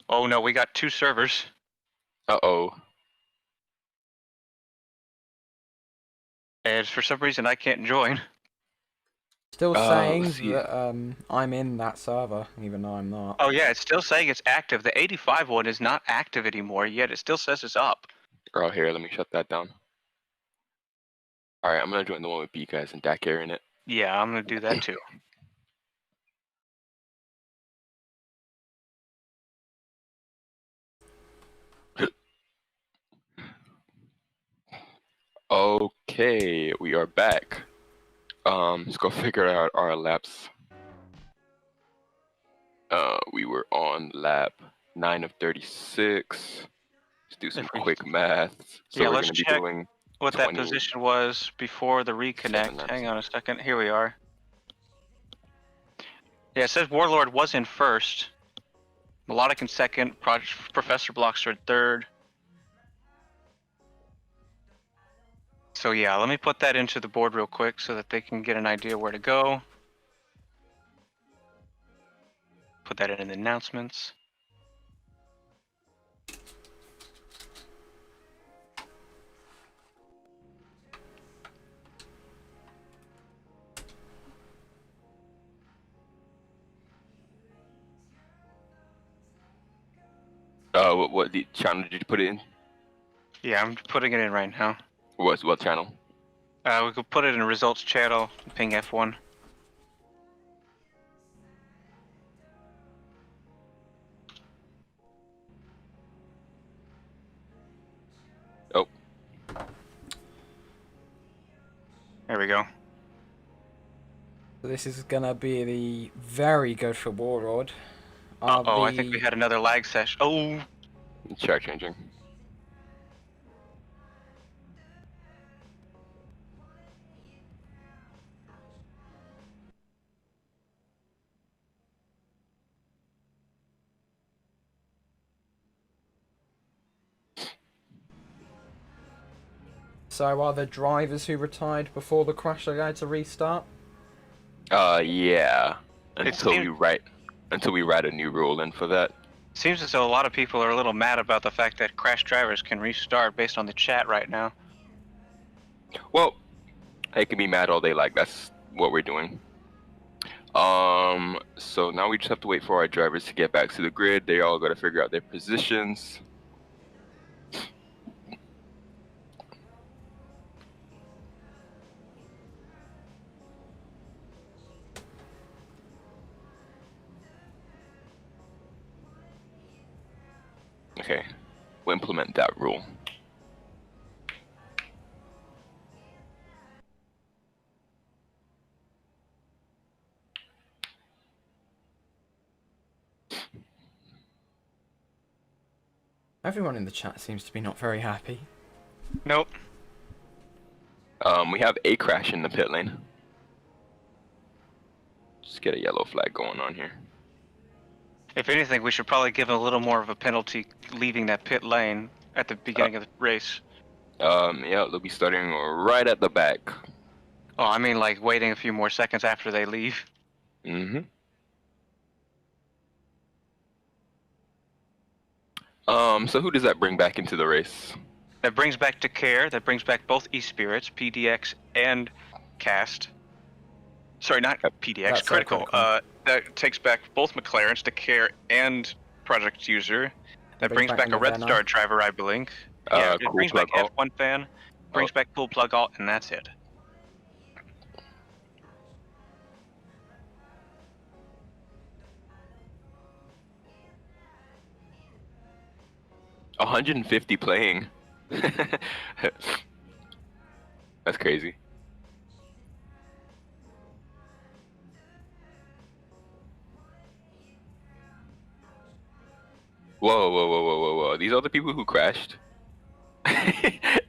Oh no, we got 2 servers. Uh-oh. And for some reason, I can't join. Still saying that I'm in that server, even though I'm not. Oh yeah, it's still saying it's active. The 85 one is not active anymore, yet it still says it's up. Oh, here, let me shut that down. Alright, I'm gonna join the one with B guys and Dakar in it. Yeah, I'm gonna do that too. Okay, we are back. Let's go figure out our laps. We were on lap 9 of 36. Let's do some quick math. So yeah, we're let's gonna be check doing what that position was before the reconnect. Hang on a second. Here we are. Yeah, it says Warlord was in 1st. Melodic in 2nd. Professor Blockster in 3rd. So yeah, let me put that into the board real quick so that they can get an idea where to go. Put that in the announcements. What the channel did you put it in? Yeah, I'm putting it in right now. What channel? We could put it in results channel, ping F1. Oh, There we go. So this is gonna be the very good for Warlord. Uh-oh, I think we had another lag session. Oh, track changing. So are the drivers who retired before the crash allowed to restart? Yeah. seems- Until we write a new rule in for that. seems as though a lot of people are a little mad about the fact that crash drivers can restart based on the chat right now. Well, they can be mad all they like. That's what we're doing. So now we just have to wait for our drivers to get back to the grid. They all got to figure out their positions. Okay, we'll implement that rule. Everyone in the chat seems to be not very happy. Nope. We have a crash in the pit lane. Just get a yellow flag going on here. If anything, we should probably give a little more of a penalty leaving that pit lane at the beginning of the race. Yeah, they'll be starting right at the back. Oh, I mean like waiting a few more seconds after they leave. Mm-hmm. So who does that bring back into the race? That brings back Decare, that brings back both E-Spirits, PDX and Cast. Sorry, not PDX, That's Critical. Critical. That takes back both Mclarens, Decare and Project User. That brings back a Red Nevena. Star driver, I believe. Yeah, it Cool brings back Plug Alt. F1 fan, brings back Cool Plug Alt, and that's it. Oh, 150 playing. That's crazy. Whoa, whoa, whoa, whoa, whoa, whoa. These are the people who crashed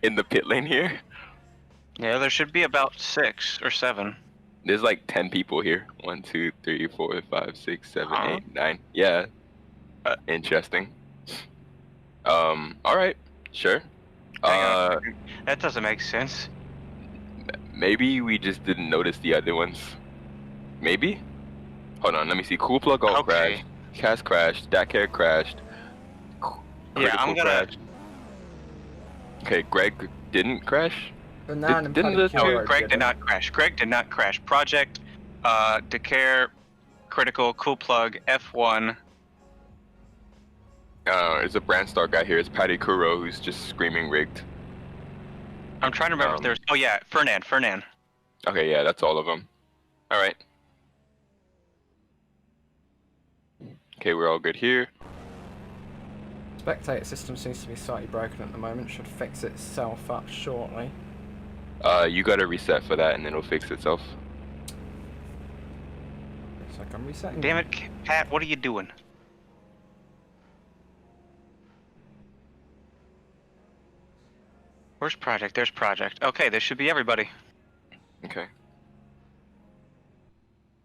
in the pit lane here? Yeah, there should be about 6 or 7. There's like 10 people here. 1, 2, 3, 4, 5, 6, 7, Huh? 8, 9. Yeah. Interesting. Alright. Sure. Hang on a second. That doesn't make sense. Maybe we just didn't notice the other ones. Maybe? Hold on, let me see. Cool Plug Alt Okay. crashed. Cass crashed. Dakar crashed. Yeah, I'm Critical gonna- crashed. Okay, Greg didn't crash? Banan and didn't the Pedicure two- Greg did not crash. Greg did not crash. Project, Decare, Critical, Cool Plug, F1. There's a Brandstar guy here. It's Patty Kuro who's just screaming rigged. I'm trying to remember if there's. Oh yeah, Fernan. Okay, yeah, that's all of them. Alright. Okay, we're all good here. Spectator system seems to be slightly broken at the moment. Should fix itself up shortly. You gotta reset for that and then it'll fix itself. Looks like I'm resetting. Damn it, Pat! What are you doing? Where's Project? There's Project. Okay, this should be everybody. Okay.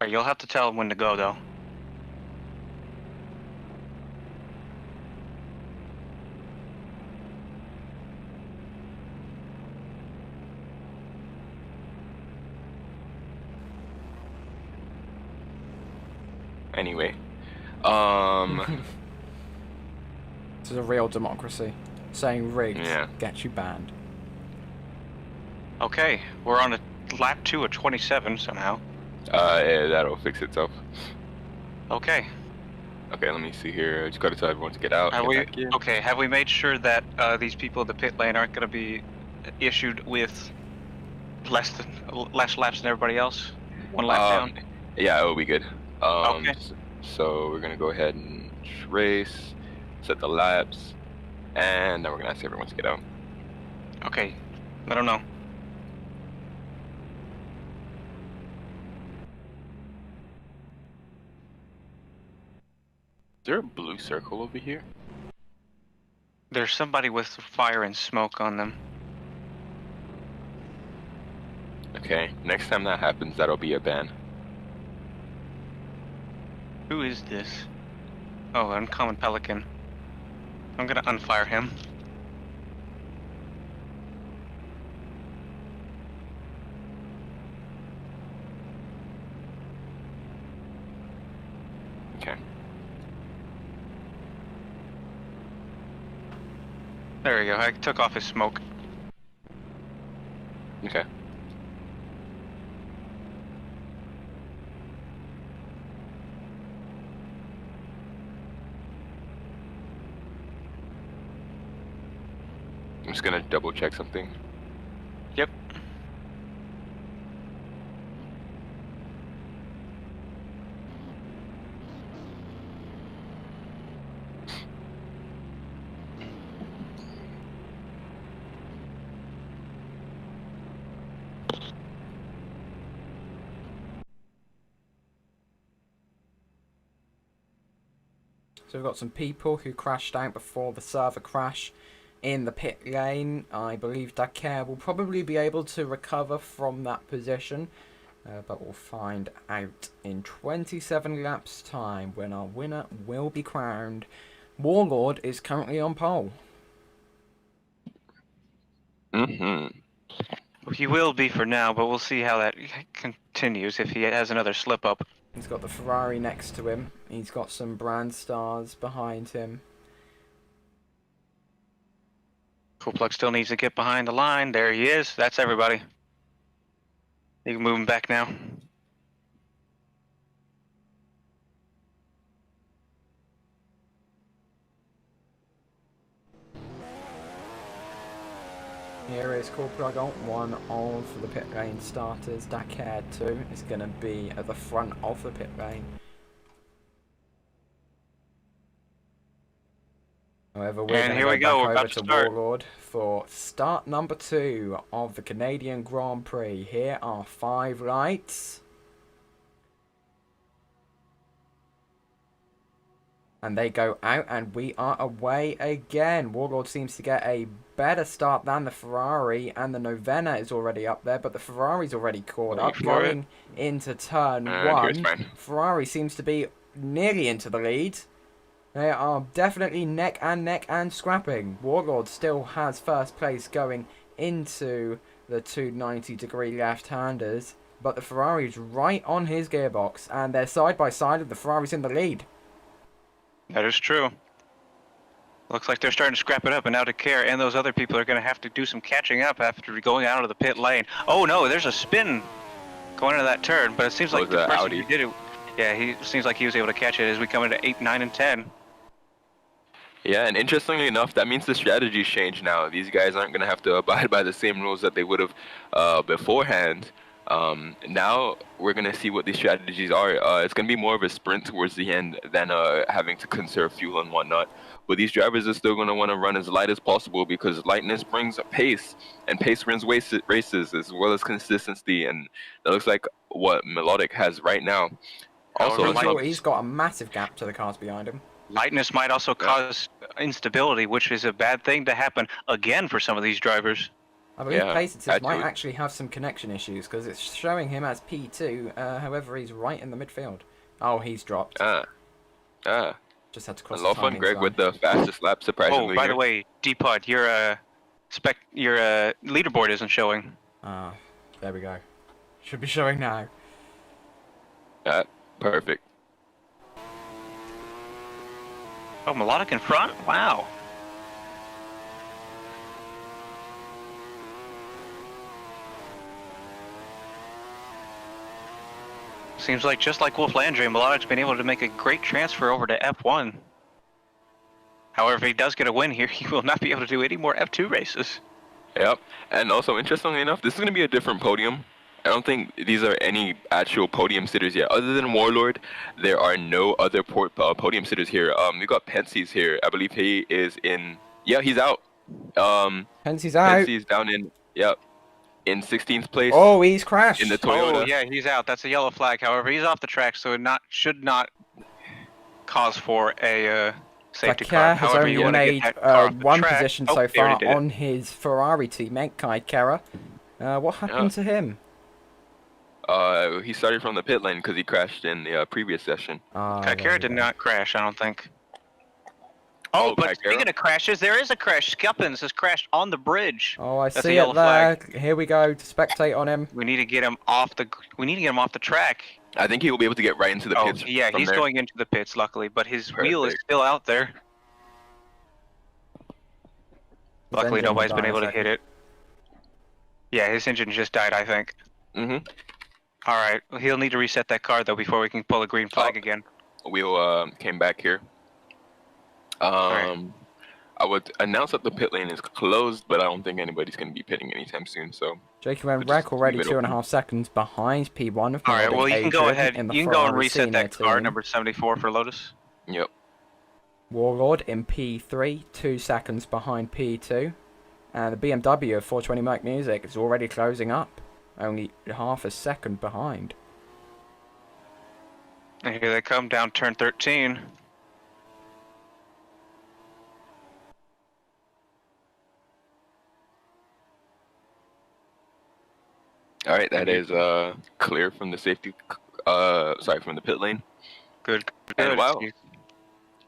Alright, you'll have to tell them when to go though. Anyway. This is a real democracy. Saying rigged Yeah. gets you banned. Okay, we're on a lap 2 of 27 somehow. Yeah, that'll fix itself. Okay. Okay, let me see here. Just gotta tell everyone to get out. Have Get we? back in. Okay. Have we made sure that these people in the pit lane aren't going to be issued with less laps than everybody else? One lap down. Yeah, it will be good. Okay. So we're gonna go ahead and race, set the laps, and then we're gonna ask everyone to get out. Okay. I don't know. Is there a blue circle over here? There's somebody with fire and smoke on them. Okay, next time that happens, that'll be a ban. Who is this? Oh, Uncommon Pelican. I'm gonna unfire him. Okay. There we go. I took off his smoke. Okay. I'm just gonna double check something. Yep. So we've got some people who crashed out before the server crash in the pit lane. I believe Dakar will probably be able to recover from that position, but we'll find out in 27 laps time when our winner will be crowned. Warlord is currently on pole. He will be for now, but we'll see how that continues if he has another slip up. He's got the Ferrari next to him. He's got some brand stars behind him. Cool Plug still needs to get behind the line. There he is. That's everybody. You can move him back now. Here is Cool Plug on one of the pit lane starters. Dakar 2 is going to be at the front of the pit lane. However, we're And going here we to go. go We're back over about to to start. Warlord for start number 2 of the Canadian Grand Prix. Here are 5 lights. And they go out, and we are away again. Warlord seems to get a better start than the Ferrari, and the Novena is already up there, but the Ferrari's already caught up. Going into turn Here's 1, mine. Ferrari seems to be nearly into the lead. They are definitely neck and scrapping. Warlord still has first place going into the 290-degree left-handers, but the Ferrari's right on his gearbox, and they're side by side, and the Ferrari's in the lead. That is true. Looks like they're starting to scrap it up, and now Dakar and those other people are going to have to do some catching up after going out of the pit lane. Oh no, there's a spin going into that turn, but it seems like the person who did it, yeah, he seems like he was able to catch it as we come into 8, 9, and 10. Yeah, and interestingly enough, that means the strategy's changed now. These guys aren't going to have to abide by the same rules that they would have beforehand. Now we're going to see what these strategies are. It's going to be more of a sprint towards the end than having to conserve fuel and whatnot. But these drivers are still going to want to run as light as possible because lightness brings pace, and pace wins races as well as consistency. And that looks like what Melodic has right now. Also, he's got a massive gap to the cars behind him. Lightness might also cause instability, which is a bad thing to happen again for some of these drivers. I believe Placitus might actually have some connection issues because it's showing him as P2. However, he's right in the midfield. Oh, he's dropped. Just had to cross. Love fun, Greg, with the fastest lap, surprisingly. Oh, by the way, D-Pod, your leaderboard isn't showing. There we go. Should be showing now. Perfect. Oh, Melodic in front? Wow. Seems like just like Wolf Landry, Melodic's been able to make a great transfer over to F1. However, if he does get a win here, he will not be able to do any more F2 races. Yep. And also, interestingly enough, this is going to be a different podium. I don't think these are any actual podium sitters yet. Other than Warlord, there are no other podium sitters here. We got Pensie's here. I believe he is in... Yeah, he's out. Pensie's out. Pensie's down in... Yep. In 16th place. Oh, he's crashed. In the Toyota. Oh, yeah, he's out. That's a yellow flag. However, he's off the track, so it should not cause for a safety car. has However, only you want to made get that car off the one track. position Oh, so they far already did it. on his Ferrari teammate, Kai Kara. What happened to him? He started from the pit lane because he crashed in the previous session. Kaikara did not crash, I don't think. Oh, but Kaikara? speaking of crashes, there is a crash. Scuppins has crashed on the bridge. Oh, I That's a see yellow it there. flag. Here we go to spectate on him. We need to get him off the. We need to get him off the track. I think he will be able to get right into the pits. Yeah, from he's there. going into the pits, luckily, but his wheel is Perfect. still out there. Luckily, engine nobody's been died able a to hit it. Yeah, his engine just died, I think. Mm-hmm. All right, he'll need to reset that car though before we can pull a green flag again. Wheel came back here. Right. I would announce that the pit lane is closed, but I don't think anybody's going to be pitting anytime soon. So JQN just Wreck already leave it 2.5 seconds behind P1 of All right, well, you can go Adrian ahead. in the You can go and Ferrari reset that senior car, team. number 74 for Lotus. yep. Warlord in P3, 2 seconds behind P2. And the BMW of 420 Merc Music is already closing up, only half a second behind. And here they come down turn 13. All right, that is clear from the safety. Sorry, from the pit lane. Good. And wow,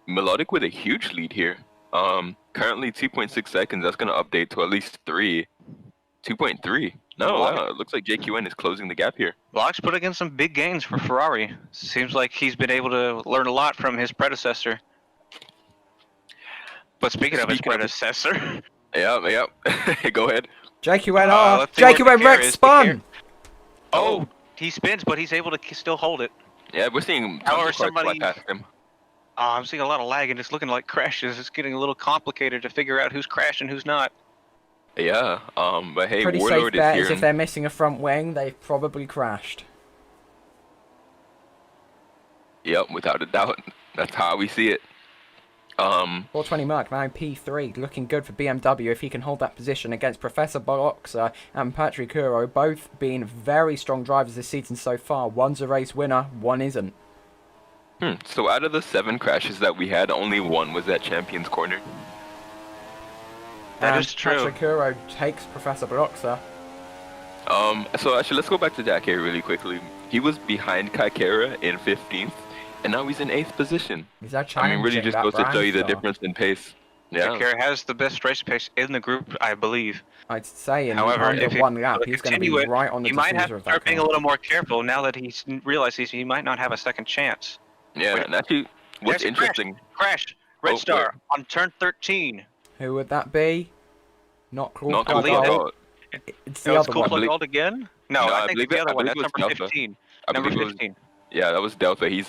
Melodic with a huge lead here. Currently 2.6 seconds. That's gonna update to at least 3. 2.3. No, wow, it looks like JQN is closing the gap here. Block's putting in some big gains for Ferrari. Seems like he's been able to learn a lot from his predecessor. But speaking of his predecessor, Yep. Go ahead. JQN let's see where JQN Piquet Wreck is. spun! oh, he spins, but he's able to still hold it. Yeah, we're seeing Or tons of cars fly somebody- past him. I'm seeing a lot of lag, and it's looking like crashes. It's getting a little complicated to figure out who's crashing, who's not. Yeah. But hey, Pretty safe Warlord is bet here. is if they're missing a front wing, they've probably crashed. Yep, without a doubt. That's how we see it. 420 Merc now P3, looking good for BMW if he can hold that position against Professor Boloxa and Patrick Kuro, both being very strong drivers this season so far. One's a race winner, one isn't. So out of the 7 crashes that we had, only 1 was at Champions Corner. That and is true. Patrick Kuro takes Professor Boloxa. So actually, let's go back to Jack here really quickly. He was behind Kaikara in 15th, and now he's in 8th position. Is that I mean, really challenging just that goes to show you the Brandstar? difference in pace. Yeah. Jakar has the best race pace in the group, I believe. I'd say in However, under if he one lap, were to he's going to be continue it, right on the He might have diffuser to of that start being a car. little more careful now that he's realized he might not have a second chance. Yeah, Wait. and actually, what's There's a crash. interesting... Crash! Red Oh, Star on turn 13. Who would that be? Not Claude Not Plug Cool Gold. Gold. It's No, the it's other Cool one. Plug believe- Gold again? No, No, I I think believe it's the it- other I one. believe That's it was number Delta. 15. I Number believe it was- 15. Yeah, that was Delta. He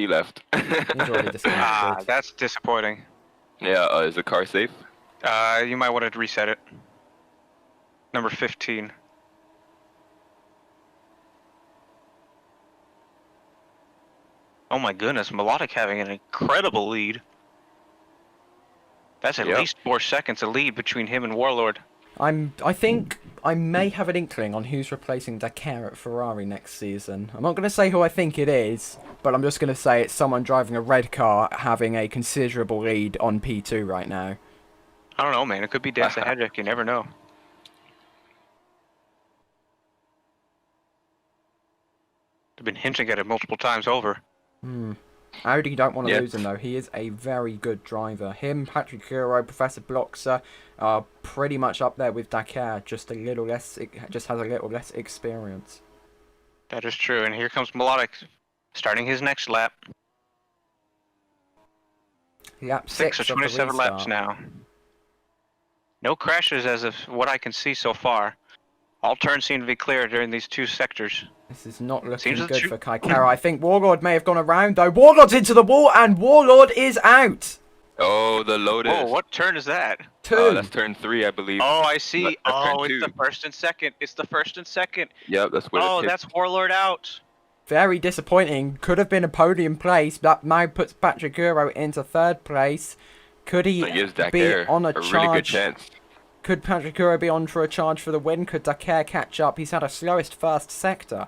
left. He's already disconnected. Ah, that's disappointing. Yeah, is the car safe? You might want to reset it. Number 15. Oh my goodness, Melodic having an incredible lead. That's at Yep. least 4 seconds a lead between him and Warlord. I think I may have an inkling on who's replacing Dakar at Ferrari next season. I'm not going to say who I think it is, but I'm just going to say it's someone driving a red car having a considerable lead on P2 right now. I don't know, man. It could be Dan Sahedric. You never know. They've been hinting at it multiple times over. Audi don't want to Yeah. lose him though. He is a very good driver. Him, Patrick Kuro, Professor Bloxer are pretty much up there with Dakar. Just a little less. Just has a little less experience. That is true. And here comes Melodic, starting his next lap. Lap 6 or of the 27 laps restart. now. No crashes as of what I can see so far. All turns seem to be clear during these two sectors. This is not looking Seems good true. for Kaikara. I think Warlord may have gone around, though. Warlord's into the wall, and Warlord is out. Oh, the Lotus. Oh, what turn is that? Two. That's turn 3, I believe. Oh, I see. That's turn Oh, it's 2. the first and second. It's the first and second. Yep, that's where Oh, the that's Warlord out. Very disappointing. Could have been a podium place. That now puts Patrick Guro into third place. Could he gives be Dakar on a really good charge? chance. Could Patrick Guro be on for a charge for the win? Could Dakar catch up? He's had a slowest first sector.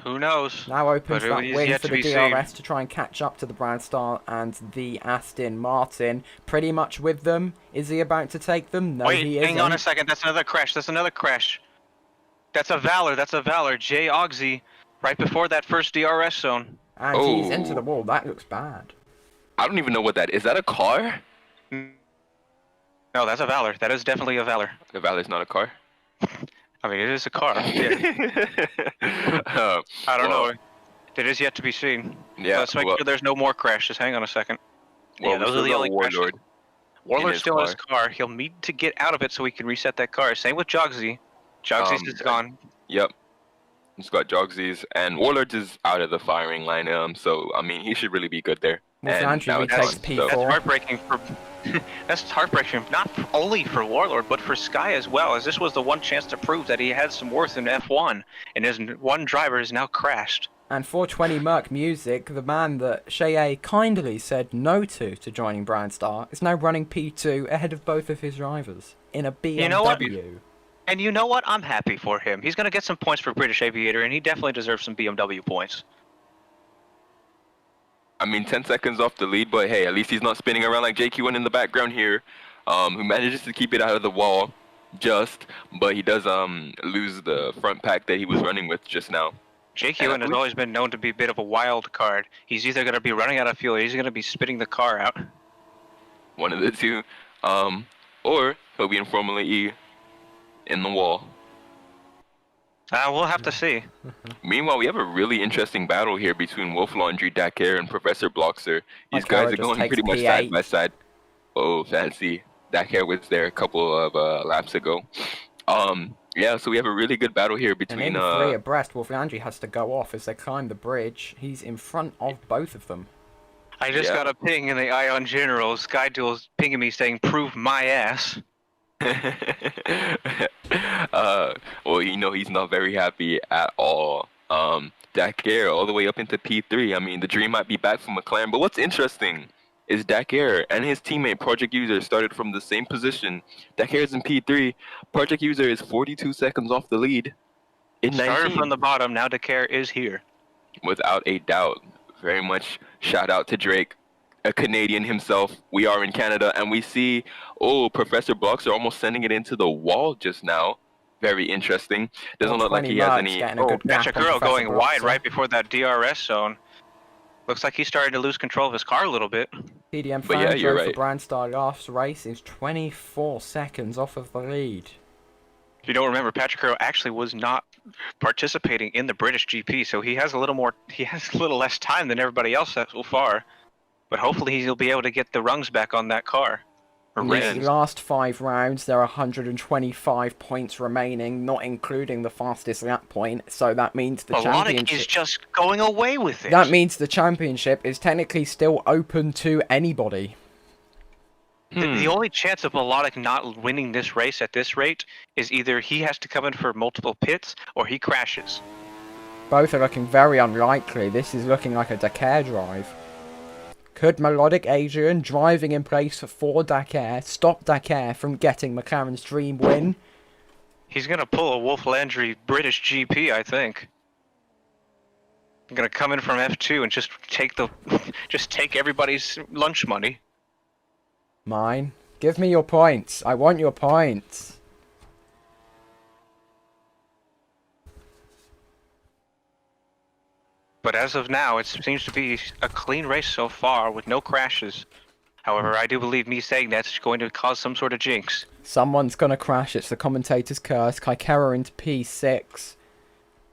Who knows? Now opens But that it is win yet for to the be DRS seen. to try and catch up to the Brown Star and the Aston Martin. Pretty much with them. Is he about to take them? No, Wait, he isn't. hang on a second. That's another crash. That's another crash. That's a Valor. That's a Valor. Jay Ogsy, right before that first DRS zone. And he's into Oh. the wall. That looks bad. I don't even know what that is. Is that a car? No, that's a Valor. That is definitely a Valor. The Valor's not a car. I mean, it is a car. Yeah. I don't know. It is yet to be seen. Yeah. Let's make well, sure there's no more crashes. Hang on a second. well, Yeah, we those still are the got only crashes. Warlord. Warlord's his still in his car. He'll need to get out of it so he can reset that car. Same with Jogsy. Jogsy's is gone. Yep. He's got Jogsies, and Warlord is out of the firing line. So I mean, he should really be good there. Well, And Andrew that was retakes fun, P4. so- That's heartbreaking for. That's heartbreaking not only for Warlord but for Sky as well, as this was the one chance to prove that he had some worth in F1, and his one driver is now crashed. And 420 Merc Music, the man that Shea kindly said no to joining Brown Star, is now running P2 ahead of both of his drivers in a BMW. You know what? And you know what? I'm happy for him. He's going to get some points for British Aviator, and he definitely deserves some BMW points. I mean, 10 seconds off the lead, but hey, at least he's not spinning around like JQ1 in the background here, who manages to keep it out of the wall, but he does lose the front pack that he was running with just now. JQN has always been known to be a bit of a wild card. He's either going to be running out of fuel, or he's going to be spitting the car out. One of the two, or he'll be informally in the wall. We'll have to see. Meanwhile, we have a really interesting battle here between Wolf Laundry, Dakar, and Professor Bloxer. These guys are going pretty much side by side. Oh, fancy. Dakar was there a couple of laps ago. Yeah, so we have a really good battle here between... And in three abreast, Wolf Laundry has to go off as they climb the bridge. He's in front of both of them. I just got a ping in the Ion General. Sky Duel's pinging me saying, "Prove my ass." Well, you know, he's not very happy at all. Dakar all the way up into P3. I mean, the dream might be back from Mclaren, but what's interesting is Dakar and his teammate Project User started from the same position. Dakar is in P3. Project User is 42 seconds off the lead in 19. Started from the bottom, now Dakar is here. Without a doubt. Very much shout out to Drake, a Canadian himself. We are in Canada, and we see, Professor Blocks are almost sending it into the wall just now. Very interesting. Doesn't look like he has any... Pachakuro going wide right before that DRS zone. Looks like he's starting to lose control of his car a little bit. PDM Fangio for Brown Star last race is 24 seconds off of the lead. If you don't remember, Pachakuro actually was not participating in the British GP, so he has a little less time than everybody else so far. But hopefully he'll be able to get the rungs back on that car. In these last 5 rounds, there are 125 points remaining, not including the fastest lap point. So that means the championship is just going away with it. That means the championship is technically still open to anybody. The only chance of Melodic not winning this race at this rate is either he has to come in for multiple pits or he crashes. Both are looking very unlikely. This is looking like a Dakar drive. Could Melodic Adrian, driving in place for Dakar, stop Dakar from getting McLaren's dream win? He's going to pull a Wolf Landry British GP, I think. I'm going to come in from F2 and just take everybody's lunch money. Mine? Give me your points. I want your points. But as of now, it seems to be a clean race so far with no crashes. However, I do believe me saying that's going to cause some sort of jinx. Someone's gonna crash. It's the commentator's curse. Kaikera into P6.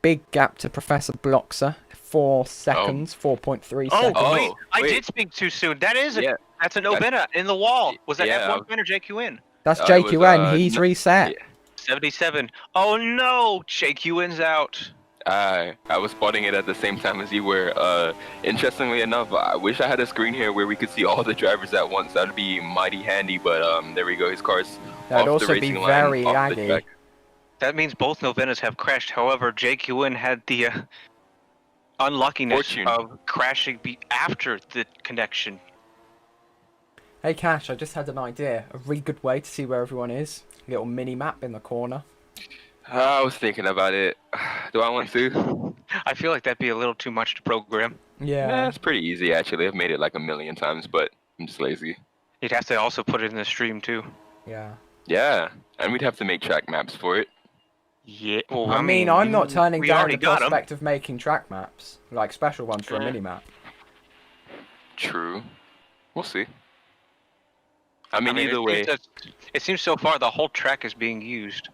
Big gap to Professor Bloxer. 4 seconds. 4.3 seconds. Wait. I did speak too soon. That is that's a Nobena in the wall. Was that F1 win or JQN? That's JQN. He's reset. 77. Oh no, Jake Ewan's out. I was spotting it at the same time as you were. Interestingly enough, I wish I had a screen here where we could see all the drivers at once. That'd be mighty handy. But there we go. His car's That'd off the also be racing very line, off the laggy. track. That means both Novenas have crashed. However, Jake Ewan had the unluckiness Fortune. of crashing after the connection. Hey Cash, I just had an idea. A really good way to see where everyone is. Little mini map in the corner. I was thinking about it. Do I want to? I feel like that'd be a little too much to program. Yeah. It's pretty easy actually. I've made it like a million times, but I'm just lazy. You'd have to also put it in the stream too. Yeah. Yeah, and we'd have to make track maps for it. Yeah. Well, I mean, I'm not turning we down already the got 'em. prospect of making track maps. Like special ones for a mini map. True. We'll see. I mean, either it way. seems that- it seems so far the whole track is being used.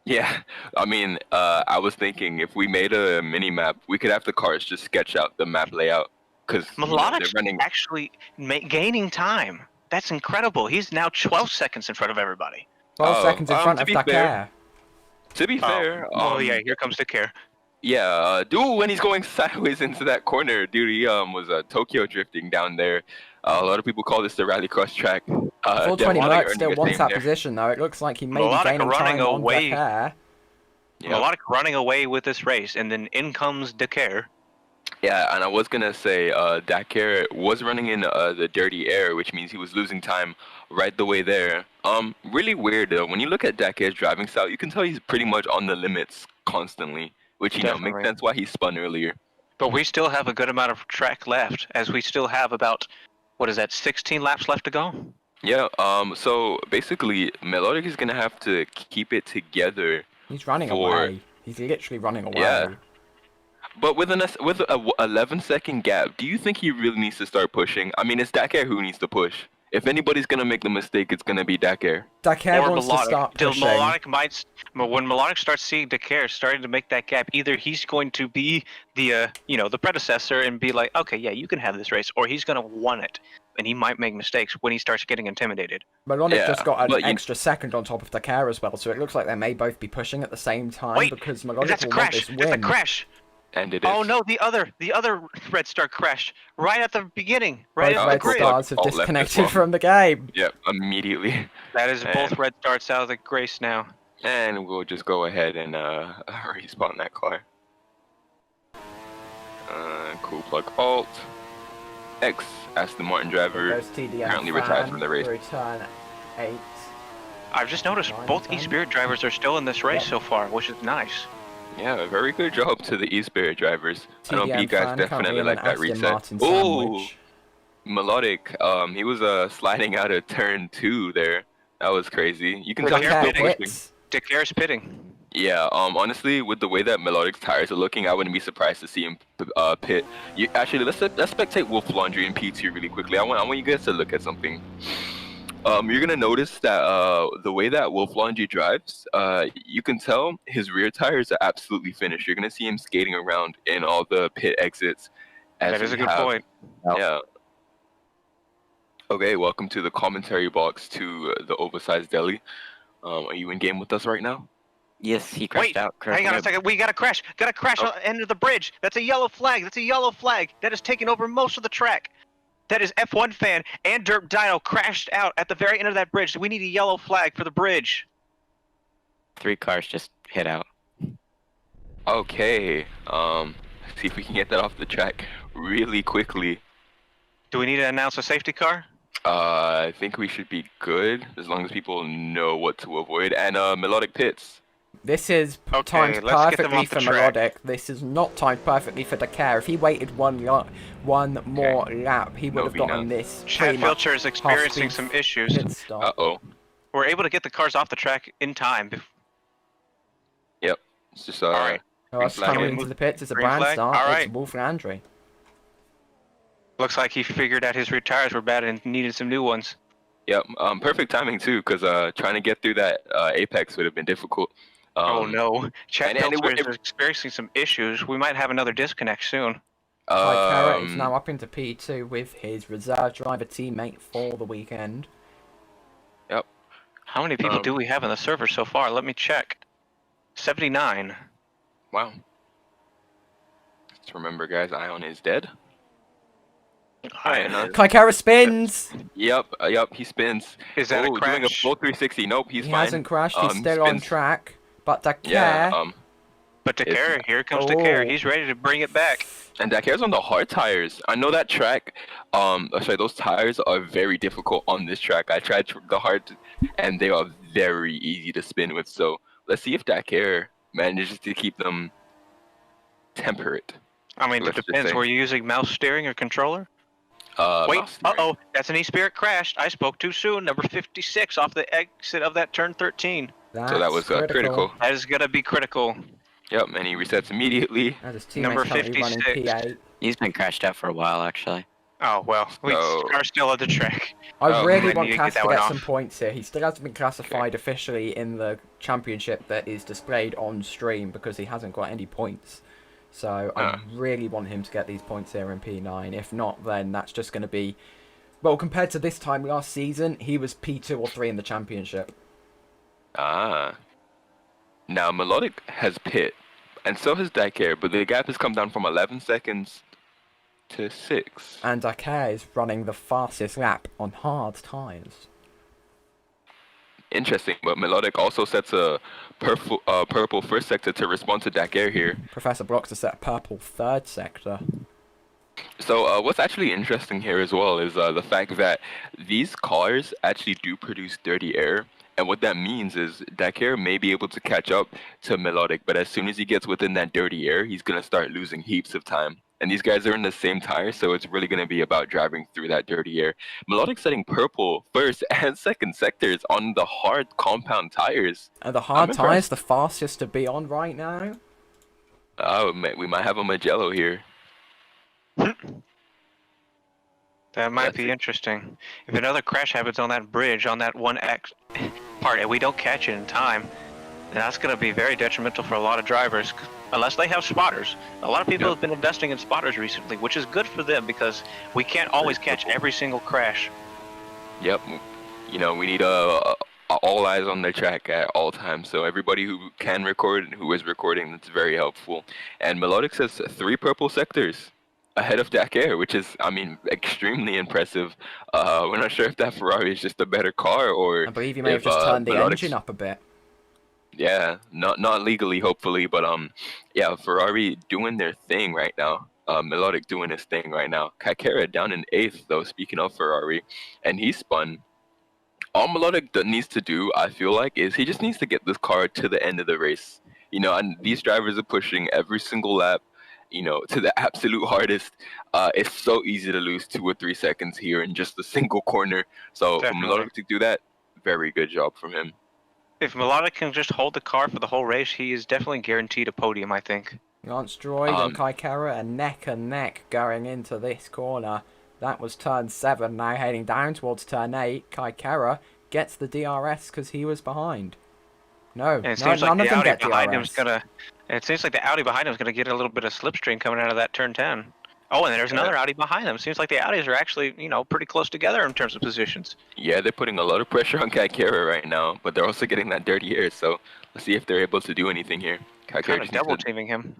Yeah, I mean, I was thinking if we made a mini map, we could have the cars just sketch out the map layout because they're Melodic's running. actually gaining time. That's incredible. He's now 12 seconds in front of everybody. 12 seconds in front to of be Dakar. fair- To be fair, Oh yeah, here comes the care. yeah, dude, when he's going sideways into that corner, dude, he was Tokyo drifting down there. A lot of people call this the rallycross track. Full 20 Melodic Merc earning still his wants name that there. position though. It looks like he may be Melodic gaining running time on away. Dakar. Yeah. Melodic running away with this race, and then in comes Dakar. Yeah, and I was gonna say, Dakar was running in the dirty air, which means he was losing time right the way there. Really weird though. When you look at Dakar's driving style, you can tell he's pretty much on the limits constantly, which you know makes Definitely. sense why he spun earlier. But we still have a good amount of track left, as we still have about, what is that, 16 laps left to go? Yeah. So basically, Melodic is gonna have to keep it together. He's running For- away. He's literally running away. Yeah. But with a 11-second gap, do you think he really needs to start pushing? I mean, it's Dakar who needs to push. If anybody's gonna make the mistake, it's gonna be Dakar. Dakar Or wants to Melodic. start Till pushing. Melodic when Melodic starts seeing Dakar starting to make that gap, either he's going to be the the predecessor and be like, okay, yeah, you can have this race, or he's gonna want it, and he might make mistakes when he starts getting intimidated. Melodic Yeah, just got an but you- extra second on top of Dakar as well, so it looks like they may both be pushing at the same time Wait, because Melodic that's a will want crash. this That's a win. crash. And it is. Oh no, the other Red Star crashed right at the beginning, right Both at the Red grid. Stars have Alt left as disconnected well. from the game. Yep, immediately. That is And- both Red Stars out of the race now. And we'll just go ahead and respawn that car. Cool plug Alt. X, Aston Martin driver. There's TDM currently Fran, retired from the race. Return 8. I've just noticed Nine both times. E-Spirit drivers are still in this race Yep. so far, which is nice. Yeah, very good job to the E-Spirit drivers. I know TDM you guys Fran currently definitely in like an that Aston reset. Martin Ooh, sandwich. Melodic. He was sliding out of turn 2 there. That was crazy. You can tell he's Dakar still Dakar pushing. hits. Dakar's pitting. Yeah, honestly, with the way that Melodic's tires are looking, I wouldn't be surprised to see him pit. Actually, let's spectate Wolf Laundry and P2 really quickly. I want you guys to look at something. You're gonna notice that the way that Wolf Laundry drives, you can tell his rear tires are absolutely finished. You're gonna see him skating around in all the pit exits. As That is a we good have- point. Yeah. Okay, welcome to the commentary box to the Oversized Deli. Are you in game with us right now? Yes, he crashed Wait, out. hang on a second. We got a crash. Got a crash Oh. on the end of the bridge. That's a yellow flag. That's a yellow flag. That is taking over most of the track. That is F1 fan and Dirt Dino crashed out at the very end of that bridge. We need a yellow flag for the bridge. 3 cars just hit out. Okay. See if we can get that off the track really quickly. Do we need to announce a safety car? I think we should be good as long as people know what to avoid. And Melodic pits. This is Okay, timed let's get them perfectly off the for track. Melodic. This is not timed perfectly for Dakar. If he waited one more lap, he would No, have be gotten not. this Chad pretty much Filcher is experiencing half-speed some issues. pit stop. Uh-oh. We're able to get the cars off the track in time. Yep. It's just Alright. Us flag. coming into the pits. It's a Green brand flag? start. Alright. It's Wolf Landry. Looks like he figured out his rear tires were bad and needed some new ones. Yep. Perfect timing too, because trying to get through that apex would have been difficult. Oh no. Chad and it Filcher would- is experiencing some issues. We might have another disconnect soon. Carrot is now up into P2 with his reserve driver teammate for the weekend. How many people do we have in the server so far? Let me check. 79. Wow. Just remember, guys, Ion is dead. Ion is... Kaikara spins! Yep, he spins. Is that a doing a crash? full 360. Nope, he's He fine. hasn't crashed, he's still on spins. track. But Dakar... Yeah, But Dakar, here comes Oh. Dakar. He's ready to bring it back. and Dakar's on the hard tires. I know that track, sorry, those tires are very difficult on this track. I tried the hard, and they are very easy to spin with. So let's see if Dakar manages to keep them temperate. I mean, it Let's just depends. say. Were you using mouse steering or controller? Wait, Mouse steering. uh-oh, that's an E-Spirit crashed. I spoke too soon. Number 56 off the exit of that turn 13. So that was critical. That is going to be critical. Yep, and he resets immediately. And his Number teammates currently running 56. P8. He's been crashed out for a while, actually. Oh, well, we So- are still at the track. I Oh, really might want need to get Cass that to one get off. some points here. He still hasn't been classified officially in the championship that is displayed on stream because he hasn't got any points. So I really want him to get these points here in P9. If not, then that's just going to be... Well, compared to this time last season, he was P2 or 3 in the championship. Ah. Now, Melodic has pit, and so has Dakar, but the gap has come down from 11 seconds to 6. And Dakar is running the fastest lap on hard tyres. Interesting, but Melodic also sets a purple first sector to respond to Dakar here. Professor Blocks to set a purple third sector. So what's actually interesting here as well is the fact that these cars actually do produce dirty air. And what that means is Dakar may be able to catch up to Melodic, but as soon as he gets within that dirty air, he's going to start losing heaps of time. And these guys are in the same tire, so it's really going to be about driving through that dirty air. Melodic setting purple first and second sectors on the hard compound tires. Are the hard I'm tyres impressed. the fastest to be on right now? Oh, we might have a Magello here. That might That's be it. interesting. If another crash happens on that bridge, on that 1X part, and we don't catch it in time, then that's going to be very detrimental for a lot of drivers, unless they have spotters. A lot of people Yep. have been investing in spotters recently, which is good for them because we can't always catch every single crash. Yep. You know, we need all eyes on the track at all times. So everybody who can record and who is recording, that's very helpful. And Melodic says 3 purple sectors ahead of Dakar, which is, I mean, extremely impressive. We're not sure if that Ferrari is just a better car or I believe you may have if, just turned the Melodic's- engine up a bit. Yeah, not legally, hopefully, but yeah, Ferrari doing their thing right now. Melodic doing his thing right now. Kaikara down in 8th, though, speaking of Ferrari, and he spun. All Melodic needs to do, I feel like, is he just needs to get this car to the end of the race. You know, and these drivers are pushing every single lap, you know, to the absolute hardest. It's so easy to lose 2 or 3 seconds here in just a single corner. So for Definitely. Melodic to do that, very good job from him. If Melodic can just hold the car for the whole race, he is definitely guaranteed a podium, I think. Lance Droid and Kaikara are neck and neck going into this corner. That was turn 7, now heading down towards turn 8. Kaikara gets the DRS because he was behind. No, And it no, seems like none of the them Audi get behind him's DRS. gonna. It seems like the Audi behind him's gonna get a little bit of slipstream coming out of that turn 10. Oh, and there's another Audi behind them. Seems like the Audis are actually, you know, pretty close together in terms of positions. Yeah, they're putting a lot of pressure on Kaikara right now, but they're also getting that dirty air, so let's see if they're able to do anything here. Kaikara Kind of just needs double to, teaming him.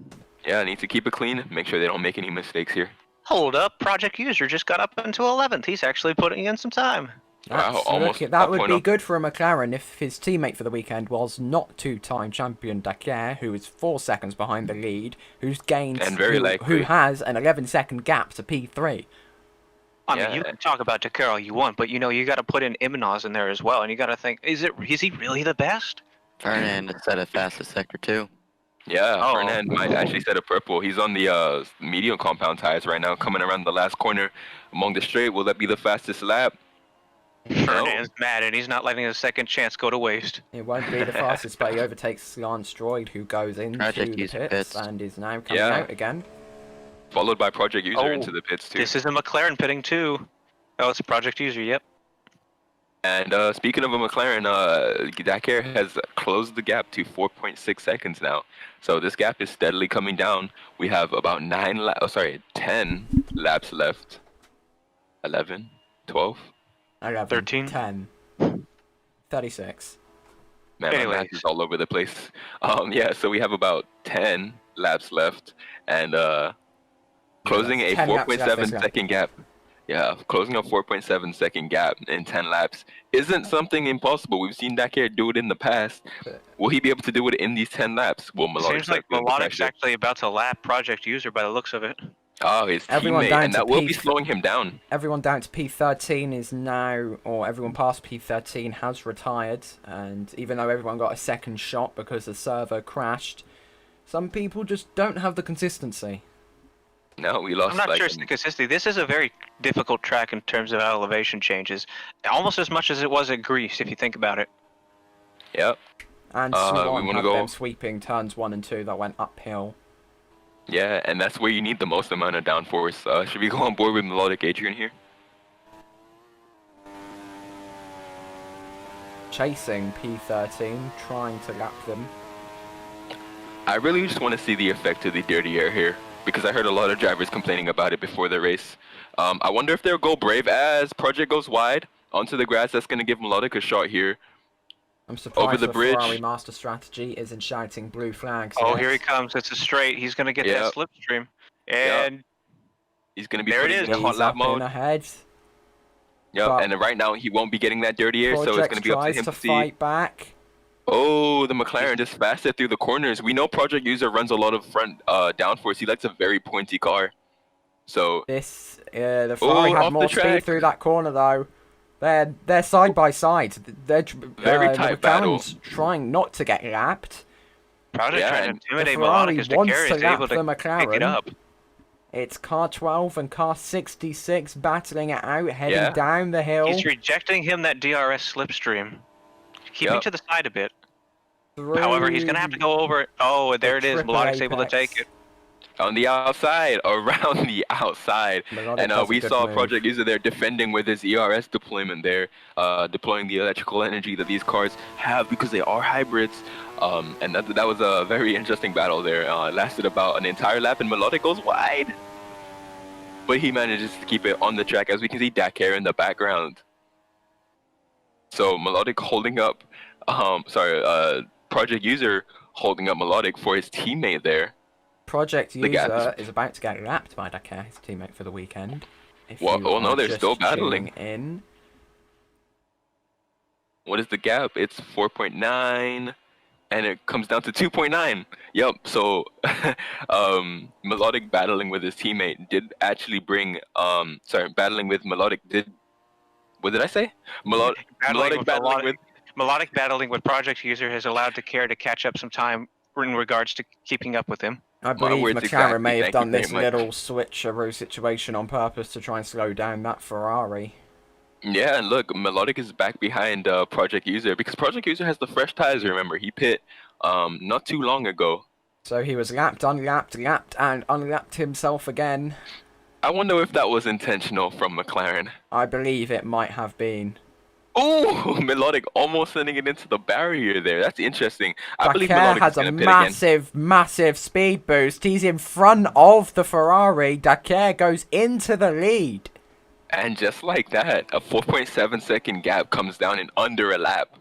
yeah, needs to keep it clean, make sure they don't make any mistakes here. Hold up, Project User just got up into 11th. He's actually putting in some time. Wow, That's almost looking- that a would point be up. good for a McLaren if his teammate for the weekend was not two-time champion Dakar, who is 4 seconds behind the lead, who's gained And very who likely. has an 11-second gap to P3. I mean, Yeah. you can talk about Dakar all you want, but you know you got to put in Imanaz in there as well, and you got to think: is he really the best? Fernand set a fastest sector too. Yeah, Oh. Fernand might actually set a purple. He's on the medium compound tires right now, coming around the last corner among the straight. Will that be the fastest lap? Fernand's mad, and he's not letting his second chance go to waste. It won't be the fastest, but he overtakes Lance Droid, who goes into Project the User pits pits. and is now coming Yeah. out again. Followed by Project User Oh, into the pits too. This is a McLaren pitting too. Oh, it's a Project User. Yep. And speaking of a McLaren, Dakar has closed the gap to 4.6 seconds now. So this gap is steadily coming down. We have about 10 laps left. 11, 12. 11, 13. 10. 36. Man, my math Anyways. is all over the place. Yeah, so we have about 10 laps left, and closing a 10 laps left this 4.7 lap. second gap. Yeah, closing a 4.7 second gap in 10 laps isn't something impossible. We've seen Dakar do it in the past. Will he be able to do it in these 10 laps? Will Melodic's Seems like feel the Melodic's pressure? actually about to lap Project User by the looks of it. Oh, his Everyone teammate, down and to that will be P- slowing him down. Everyone down to P13 is now, or everyone past P13 has retired, and even though everyone got a second shot because the server crashed, some people just don't have the consistency. No, we lost. I'm not like, sure it's the consistency. This is a very difficult track in terms of elevation changes, almost as much as it was at Greece, if you think about it. Yep. And we Swan wanna had go- them sweeping turns 1 and 2 that went uphill. Yeah, and that's where you need the most amount of downforce. Should we go on board with Melodic Adrian here? Chasing P13, trying to lap them. I really just want to see the effect of the dirty air here, because I heard a lot of drivers complaining about it before the race. I wonder if they'll go brave as Project goes wide onto the grass. That's going to give Melodic a shot here. I'm surprised Over the the bridge. Ferrari Master Strategy isn't shouting blue flags Oh, yet. here he comes. It's a straight. He's going to get Yep. that slipstream. And He's going to be There it putting is. in hot He's lap up in mode. ahead. Yep, but- and right now he won't be getting that dirty air, so it's Project going to be up to tries him to to see. fight back. Oh, the McLaren just fast it through the corners. We know Project User runs a lot of front downforce. He likes a very pointy car. So, The Ferrari off had the more speed track. through that corner though. They're side by side. They're Very the tight battle. McLaren's trying not to get lapped. Project Yeah, trying to and intimidate the Ferrari Melodic as wants Dakar to is lap able the to pick McLaren. it up. It's car 12 and car 66 battling it out, heading Yeah. down the hill. He's rejecting him that DRS slipstream. Keeping Yep. to the side a bit. through However, he's going to have to go over it. Oh, there it is. triple Melodic's able to apex. take it. on the outside, around the outside. Melodic And does a we good saw move. Project User there defending with his ERS deployment there, deploying the electrical energy that these cars have because they are hybrids. And that was a very interesting battle there. It lasted about an entire lap, and Melodic goes wide. But he manages to keep it on the track, as we can see Dakar in the background. So Melodic holding up, Project User holding up Melodic for his teammate there. Project The gap User is about to get lapped by Dakar, his teammate for the weekend. If Well, you oh no, are they're just still battling. tuning in. What is the gap? It's 4.9, and it comes down to 2.9. Yep. So, Melodic battling with his teammate did actually bring. Battling with Melodic did. What did I say? Melodic battling with. Melodic battling with Project User has allowed Dakar to catch up some time in regards to keeping up with him. I believe words McLaren exactly, may have thank you done this very much. little switcheroo situation on purpose to try and slow down that Ferrari. Yeah, and look, Melodic is back behind Project User because Project User has the fresh tires. Remember, he pit not too long ago. So he was lapped, unlapped, lapped, and unlapped himself again. I wonder if that was intentional from McLaren. I believe it might have been. Oh, Melodic almost sending it into the barrier there. That's interesting. I believe Dakar Melodic is has a going to pit again. massive, massive speed boost. He's in front of the Ferrari. Dakar goes into the lead. And just like that, a 4.7 second gap comes down in under a lap.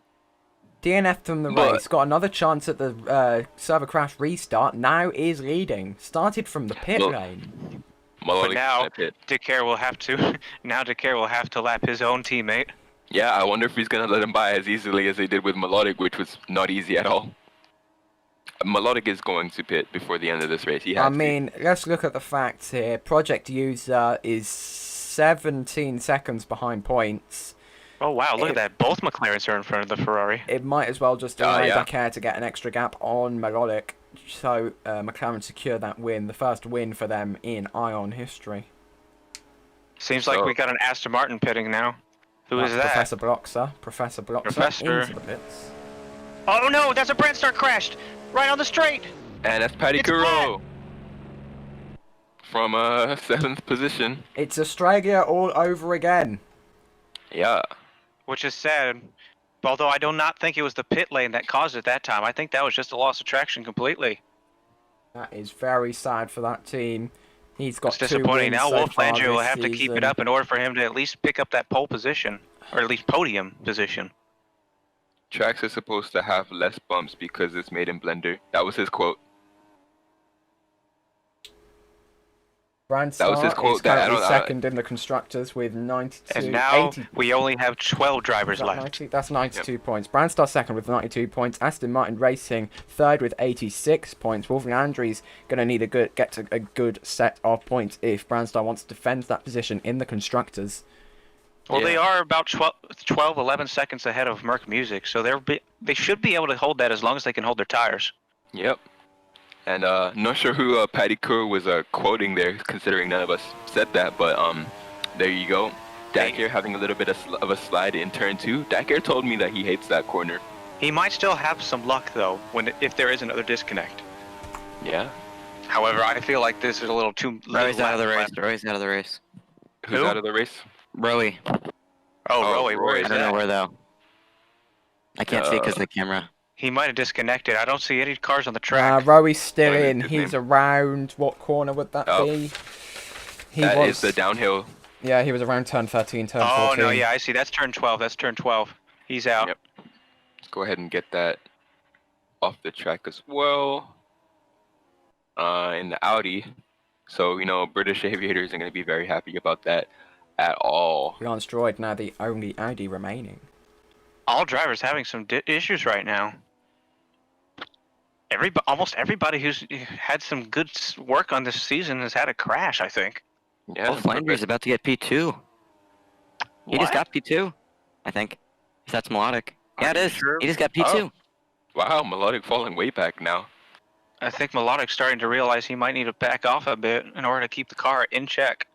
DNF from the But- race, got another chance at the server crash restart, now is leading. Started from the pit Well- lane. Melodic now- gonna pit. Dakar will have to lap his own teammate. Yeah, I wonder if he's going to let him by as easily as they did with Melodic, which was not easy at all. Melodic is going to pit before the end of this race. He has I to. mean, let's look at the facts here. Project User is 17 seconds behind points. Oh wow, look at that. Both McLarens are in front of the Ferrari. It might as well just allow yeah. Dakar to get an extra gap on Melodic, so McLaren secure that win, the first win for them in Ion history. Seems like So- we got an Aston Martin pitting now. Who is That's that? Professor Bloxer. Professor Bloxer Professor. into the pits. Oh no, that's a brand start crashed! Right on the straight! And that's Paddy It's Kuro from 7th position. It's Australia all over again. Yeah. Which is sad. Although I do not think it was the pit lane that caused it that time. I think that was just a loss of traction completely. That is very sad for that team. He's got It's 2 disappointing. wins Now so Wolf far Landry will this have to keep season. it up in order for him to at least pick up that pole position. Or at least podium position. Tracks are supposed to have less bumps because it's made in Blender. That was his quote. That was his Brandstar quote. is That I currently don't. second in the constructors with 92, And now 80. we only have 12 Is drivers that left. 90? That's 92 points. Brandstar second with 92 points. Aston Martin Racing third with 86 points. Wolfgang Andre's gonna need a good set of points if Brandstar wants to defend that position in the constructors. Well, Yeah. they are about 12, 11 seconds ahead of Merc Music, so they should be able to hold that as long as they can hold their tires. Yep. And not sure who Paddy Kerr was quoting there, considering none of us said that. But there you go. Dakar having a little bit of a slide in turn 2. Dakar told me that he hates that corner. He might still have some luck though, if there is another disconnect. Yeah. However, I feel like this is a little too. Roey's out of the race. left. Roey's out of the race. Who's Who? out of the race? Roey. Oh, Oh, Roey, where Roey. is I don't know that? where though. I can't see because of the camera. He might have disconnected. I don't see any cars on the track. Rowy's still What is in. his He's name? around. What corner would that Oh. be? He That was. is the downhill. Yeah, he was around turn 13, turn Oh 14. no, yeah, I see. That's turn 12. That's turn 12. He's out. Yep. Let's go ahead and get that off the track as well. In the Audi. So, British aviators are going to be very happy about that at all. Lance Droid now the only Audi remaining. All drivers having some issues right now. Almost everybody who's had some good work on this season has had a crash, I think. Yeah. Oh, Flandre's about to get P2. He just What? got P2, I think. If that's melodic. Are Yeah, it you is. sure? He just got P2. Wow, Melodic falling way back now. I think Melodic's starting to realize he might need to back off a bit in order to keep the car in check.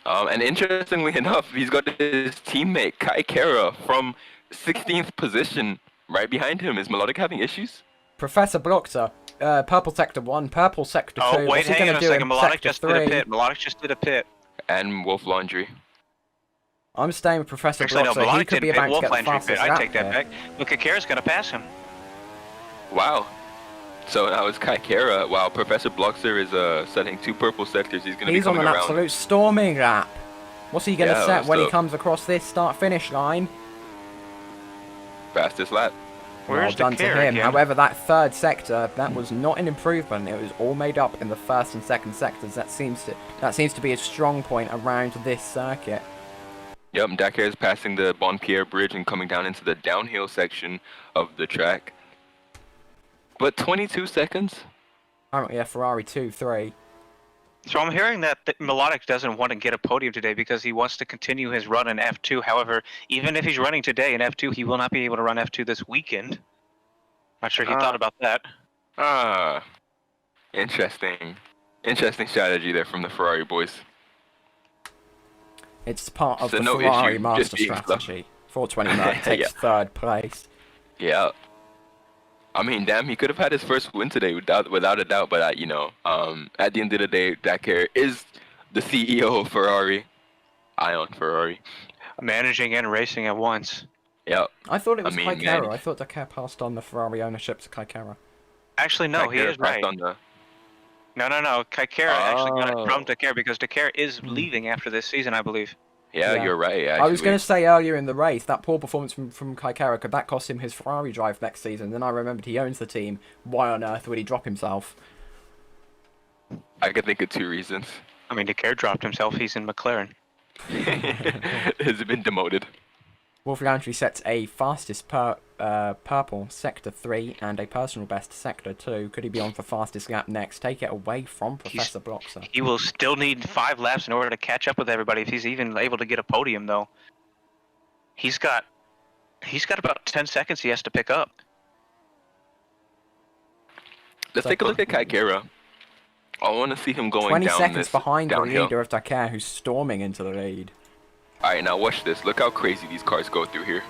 And interestingly enough, he's got his teammate Kai Kara from 16th position right behind him. Is Melodic having issues? Professor Bloxer, purple sector 1, purple sector 2. Oh, wait, What's he hang going on to a do second. in Melodic sector just 3? did a pit. Melodic just did a pit. And Wolf Laundry. I'm staying with Professor Actually, no, Bloxer. He Melodic could be didn't pit. about to Wolf get the Landry pit. fastest I lap take that here. back. Look, Kakara's going to pass him. Wow. So now it's Kai Kara. Wow, Professor Bloxer is setting 2 purple sectors. He's going to be He's on coming an around. absolute storming lap. What's he going to Yeah, set when he so- comes across this start-finish line? Fastest lap. Well Where's done to Dakar him. again? However, that third sector, that was not an improvement. It was all made up in the first and second sectors. That seems to be a strong point around this circuit. Yep, Dakar is passing the Bon Pierre Bridge and coming down into the downhill section of the track. But 22 seconds? Oh, yeah, Ferrari 2, 3. So I'm hearing that Melodic doesn't want to get a podium today because he wants to continue his run in F2. However, even if he's running today in F2, he will not be able to run F2 this weekend. Not sure he thought about that. Ah, interesting. Interesting strategy there from the Ferrari boys. It's part of So the no Ferrari issue, master just being slow. strategy. 420 Merc takes third place. Yeah. I mean, damn, he could have had his first win today without a doubt. But at the end of the day, Dakar is the CEO of Ferrari. Ion Ferrari. Managing and racing at once. Yep. I thought it was I mean, Kaikara. man. I thought Dakar passed on the Ferrari ownership to Kaikara. Actually, no, he Dakar is passed right. on the- No. Kaikara actually got it from Oh. Dakar because Dakar is leaving after this season, I believe. Yeah, Yeah. you're right. I was actually. going to say earlier in the race, that poor performance from Kaikara, could that cost him his Ferrari drive next season? Then I remembered he owns the team. Why on earth would he drop himself? I could think of 2 reasons. I mean, Dakar dropped himself. He's in McLaren. Has been demoted. Wolfgang Andrews sets a fastest purple sector 3 and a personal best sector 2. Could he be on for fastest lap next? Take it away from Professor Bloxer. He will still need 5 laps in order to catch up with everybody if he's even able to get a podium, though. He's got about 10 seconds he has to pick up. Let's take a look at Kaikara. I want to see him going 20 down seconds this behind downhill. the leader of Dakar, who's storming into the lead. Alright, now watch this. Look how crazy these cars go through here.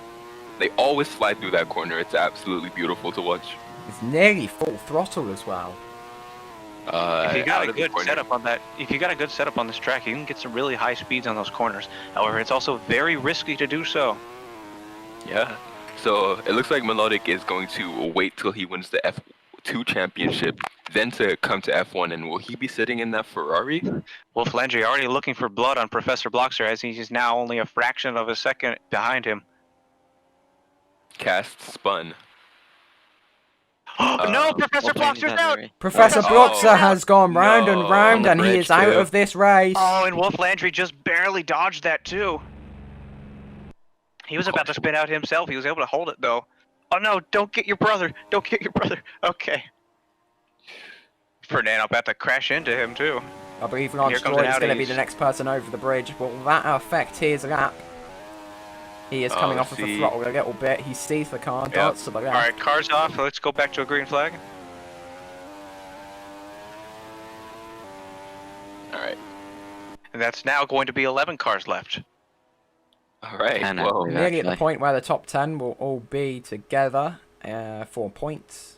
They always slide through that corner. It's absolutely beautiful to watch. It's nearly full throttle as well. If you got out a of the good corner. setup on that, if you got a good setup on this track, you can get some really high speeds on those corners. However, it's also very risky to do so. Yeah. So it looks like Melodic is going to wait till he wins the F2 championship, then to come to F1. And will he be sitting in that Ferrari? Wolf Landry already looking for blood on Professor Bloxer as he's now only a fraction of a second behind him. Cast spun. No, Professor Opening Bloxer's that out. very- Professor Oh, Bloxer has gone round and no. round, On the and he bridge, is out too. of this race. Oh, and Wolf Landry just barely dodged that too. He was about to spin out himself. He was able to hold it though. Oh no! Don't get your brother! Don't get your brother! Okay. Fernando about to crash into him too. I believe Here Lance comes Droid an is going to be outies. the next person over the bridge. Will that affect his lap? He is coming off of the see. throttle a little bit. He sees the car, Yep. darts to the left. All right, cars off. Let's go back to a green flag. All right. And that's now going to be 11 cars left. All right. 10, I Whoa. believe. Nearly at the actually. point where the top 10 will all be together. 4 points.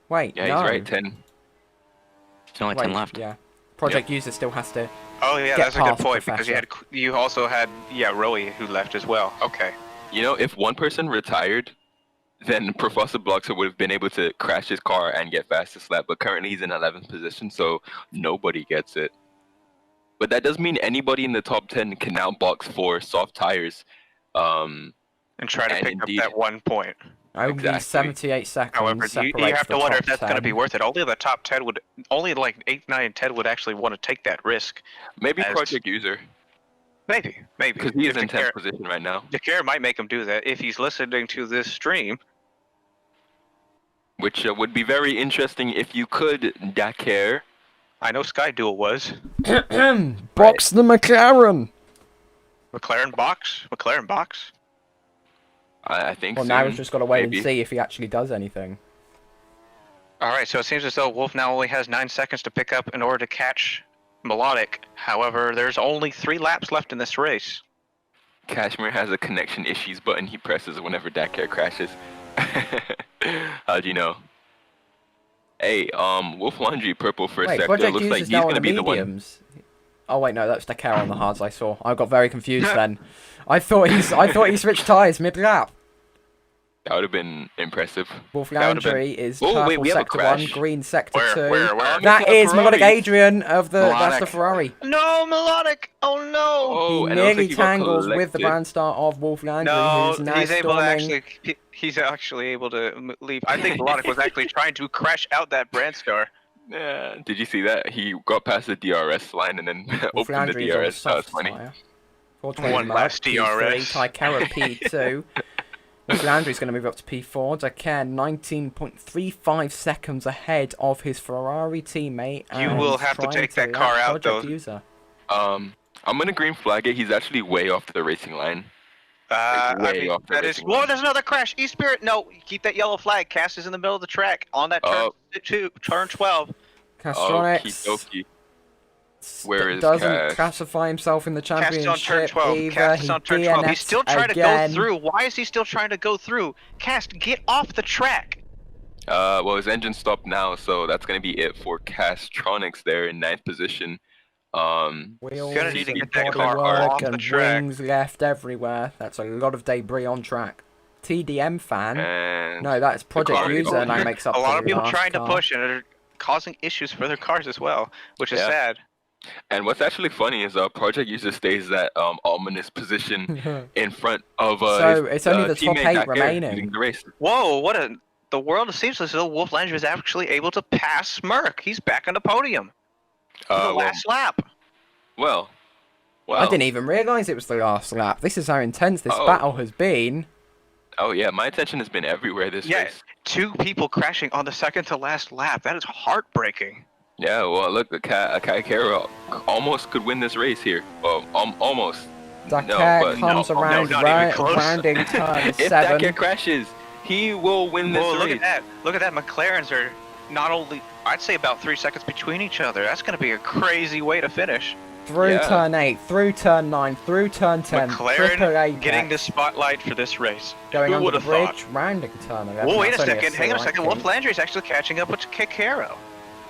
Wait, Yeah, no. he's right. 10. There's only Wait, 10 left. Yeah. Project User still has to. Oh yeah, Get that's a good past point because Professor. you also had Rowie who left as well. Okay. You know, if one person retired, then Professor Bloxer would have been able to crash his car and get fastest lap. But currently he's in 11th position, so nobody gets it. But that does mean anybody in the top 10 can now box for soft tires. And try to And pick indeed. up that 1 point. Only Exactly. 78 seconds. However, you separates have the to wonder top if that's going to 10. be worth it. Only the top 10 would, only like 8, 9, and 10 would actually want to take that risk. Maybe As- Project User, Maybe. because he is If in 10th Dakar- position right now, Dakar might make him do that if he's listening to this stream. which would be very interesting if you could, Dakar. I know Sky Duel was. Box the McLaren! McLaren box? McLaren box? I think Well, soon, now we've just got to wait maybe. and see if he actually does anything. Alright, so it seems as though Wolf now only has 9 seconds to pick up in order to catch Melodic. However, there's only 3 laps left in this race. Kashmir has a connection issues button he presses whenever Dakar crashes. How'd you know? Hey, Wolf Laundry purple for a Wait, sector. Project Looks User's like he's now on gonna the be the one. mediums. Oh wait, no, that's Dakar on the hards. I saw. I got very confused then. I thought he switched tyres mid lap. That would have been impressive. Wolf That would've been- Landry is Oh, purple wait, we have a sector 1, crash. green sector 2. Where? That Look at is the Melodic Ferraris. Adrian of the that's the Melodic. Ferrari. No, Melodic! Oh no! Oh, He and it looks nearly like he got tangles with the collected. brand star of Wolf Landry, No, who's now he's able to storming. he's actually able to leave. I think Melodic was actually trying to crash out that brand star. Yeah, did you see that? He got past the DRS line and then Wolf opened the Landry is on DRS. That was soft funny. tyre. 420 One mark, last DRS. P3, Tykera P2. Wolf Landry's going to move up to P4. Dakar 19.35 seconds ahead of his Ferrari teammate. You and will have to trying take that lap car out, Project though. User. I'm gonna green flag it. He's actually way off the racing line. I way mean, off the that is. racing Whoa, line. there's another crash. E-Spirit, no, keep that yellow flag. Cass is in the middle of the track on that turn turn 12. Castronics Okie Where is doesn't Cass? classify himself in the Cass is on turn championship 12. either. Cass is He on turn 12. He's DNF'd still trying again. to go through. Why is he still trying to go through? Cass, get off the track. Well, his engine stopped now, so that's gonna be it for Castronics there in 9th position. Wheels Gonna need to and get that car bodywork off the and track. wings left everywhere. That's a lot of debris on track. TDM fan. And No, that's Project car is User over. now makes up A lot for of the people last trying to car. push and are causing issues for their cars as well, which is Yeah. sad. And what's actually funny is Project User stays that ominous position in front of So, his, it's only the top teammate 8 Dakar remaining. leading the race. Whoa, what a... The world seems as though Wolf Landry is actually able to pass Smirk. He's back on the podium. For the Well, last lap. well, I didn't even realise it was the last lap. This is how intense this Oh. battle has been. Oh yeah, my attention has been everywhere this Yeah, race. 2 people crashing on the second to last lap. That is heartbreaking. Yeah, well, look, Kaikara almost could win this race here. Well, almost. Dakar but comes no, around not even right, close. rounding turn If 7. Dakar crashes, he will win this Whoa, race. look at that. Look at that. McLarens are not only... I'd say about 3 seconds between each other. That's going to be a crazy way to finish. Through Yeah. turn 8, through turn 9, through turn 10. Triple McLaren apex, getting the spotlight for this race. going Who under the would've thought? bridge, rounding turn 11. Whoa, wait a That's only second. Hang on a second. Wolf second. Landry is actually catching up with Kikaro.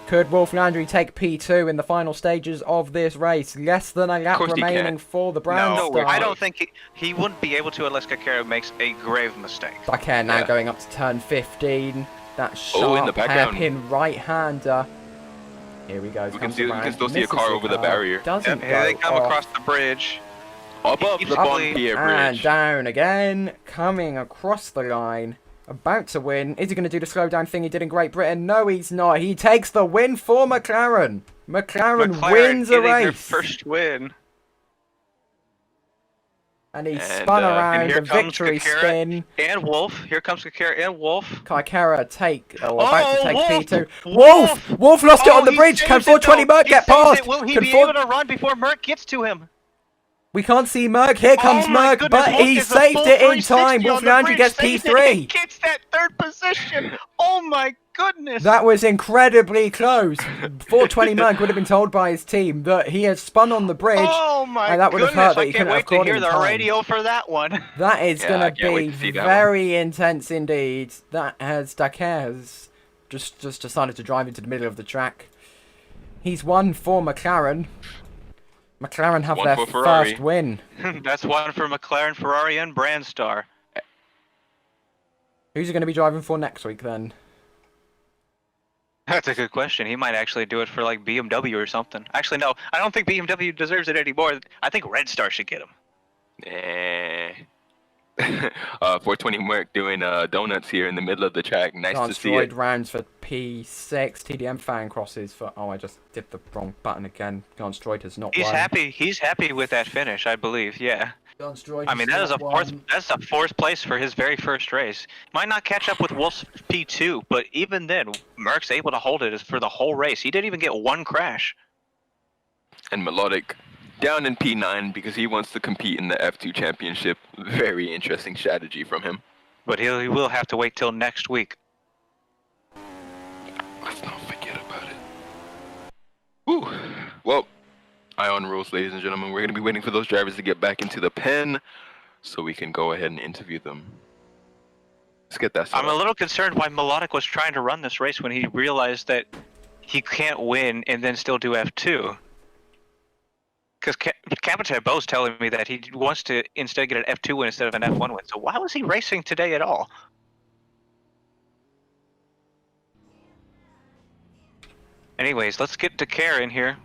Could Wolf Landry take P2 in the final stages of this race? Less than a lap course he remaining can. for the brown No, star. I don't think he wouldn't be able to unless Kikaro makes a grave mistake. Dakar now Yeah. going up to turn 15. That sharp Oh, in the background. hairpin right-hander. Here we go. We can comes still around, see a misses car over the barrier. Doesn't Yep, here they go come off. across the bridge. Above He's the probably- Bonpier And Bridge. down again, coming across the line, about to win. Is he going to do the slow down thing he did in Great Britain? No, he's not. He takes the win for McLaren. McLaren wins a getting their race. first win. And he And, spun and around here a comes victory Kakara spin. And Wolf. Here comes Kakara and Wolf. Kaikara about to take Wolf! P2. Wolf lost it on the he bridge. saves Can it, 420 though. Merc He get saves past? it. Will he Can be 4... able to run before Merc gets to him? We can't see Merc. Here comes Oh my Merc, goodness, but Wolf he gets a saved full it in time. 360 Wolf on the Landry bridge, gets saves it, P3. and gets that third position. Oh my goodness. That was incredibly close. 420 Merc would have been told by his team that he had spun on the bridge. Oh my and that would have goodness. hurt that I he can't couldn't have wait to caught hear in the time. radio for that one. That is Yeah, going I to can't wait be to see that very intense indeed. That has Dakar has just decided to drive into the middle of the track. He's won for McLaren. McLaren have One their for Ferrari. first win. That's one for McLaren, Ferrari, and Brandstar. Who's he going to be driving for next week then? That's a good question. He might actually do it for like BMW or something. Actually, no. I don't think BMW deserves it anymore. I think Red Star should get him. Eh. 420 Merc doing donuts here in the middle of the track. Nice to see Transtroid it. rounds for P6. TDM fan crosses for... Oh, I just did the wrong button again. Transtroid has not He's won. happy. He's happy with that finish, I believe. Yeah. Transtroid I mean, that is a fourth. That's a fourth place for his very first race. Might not catch up with Wolf's P2, but even then, Merck's able to hold it for the whole race. He didn't even get one crash. And Melodic down in P9 because he wants to compete in the F2 championship. Very interesting strategy from him. But he will have to wait till next week. Let's not forget about it. Whew. Well, Ion rules, ladies and gentlemen. We're going to be waiting for those drivers to get back into the pen so we can go ahead and interview them. Let's get that set I'm a up. little concerned why Melodic was trying to run this race when he realized that he can't win and then still do F2. Because Capitabot's telling me that he wants to instead get an F2 win instead of an F1 win. So why was he racing today at all? Anyways, let's get Dakar in here,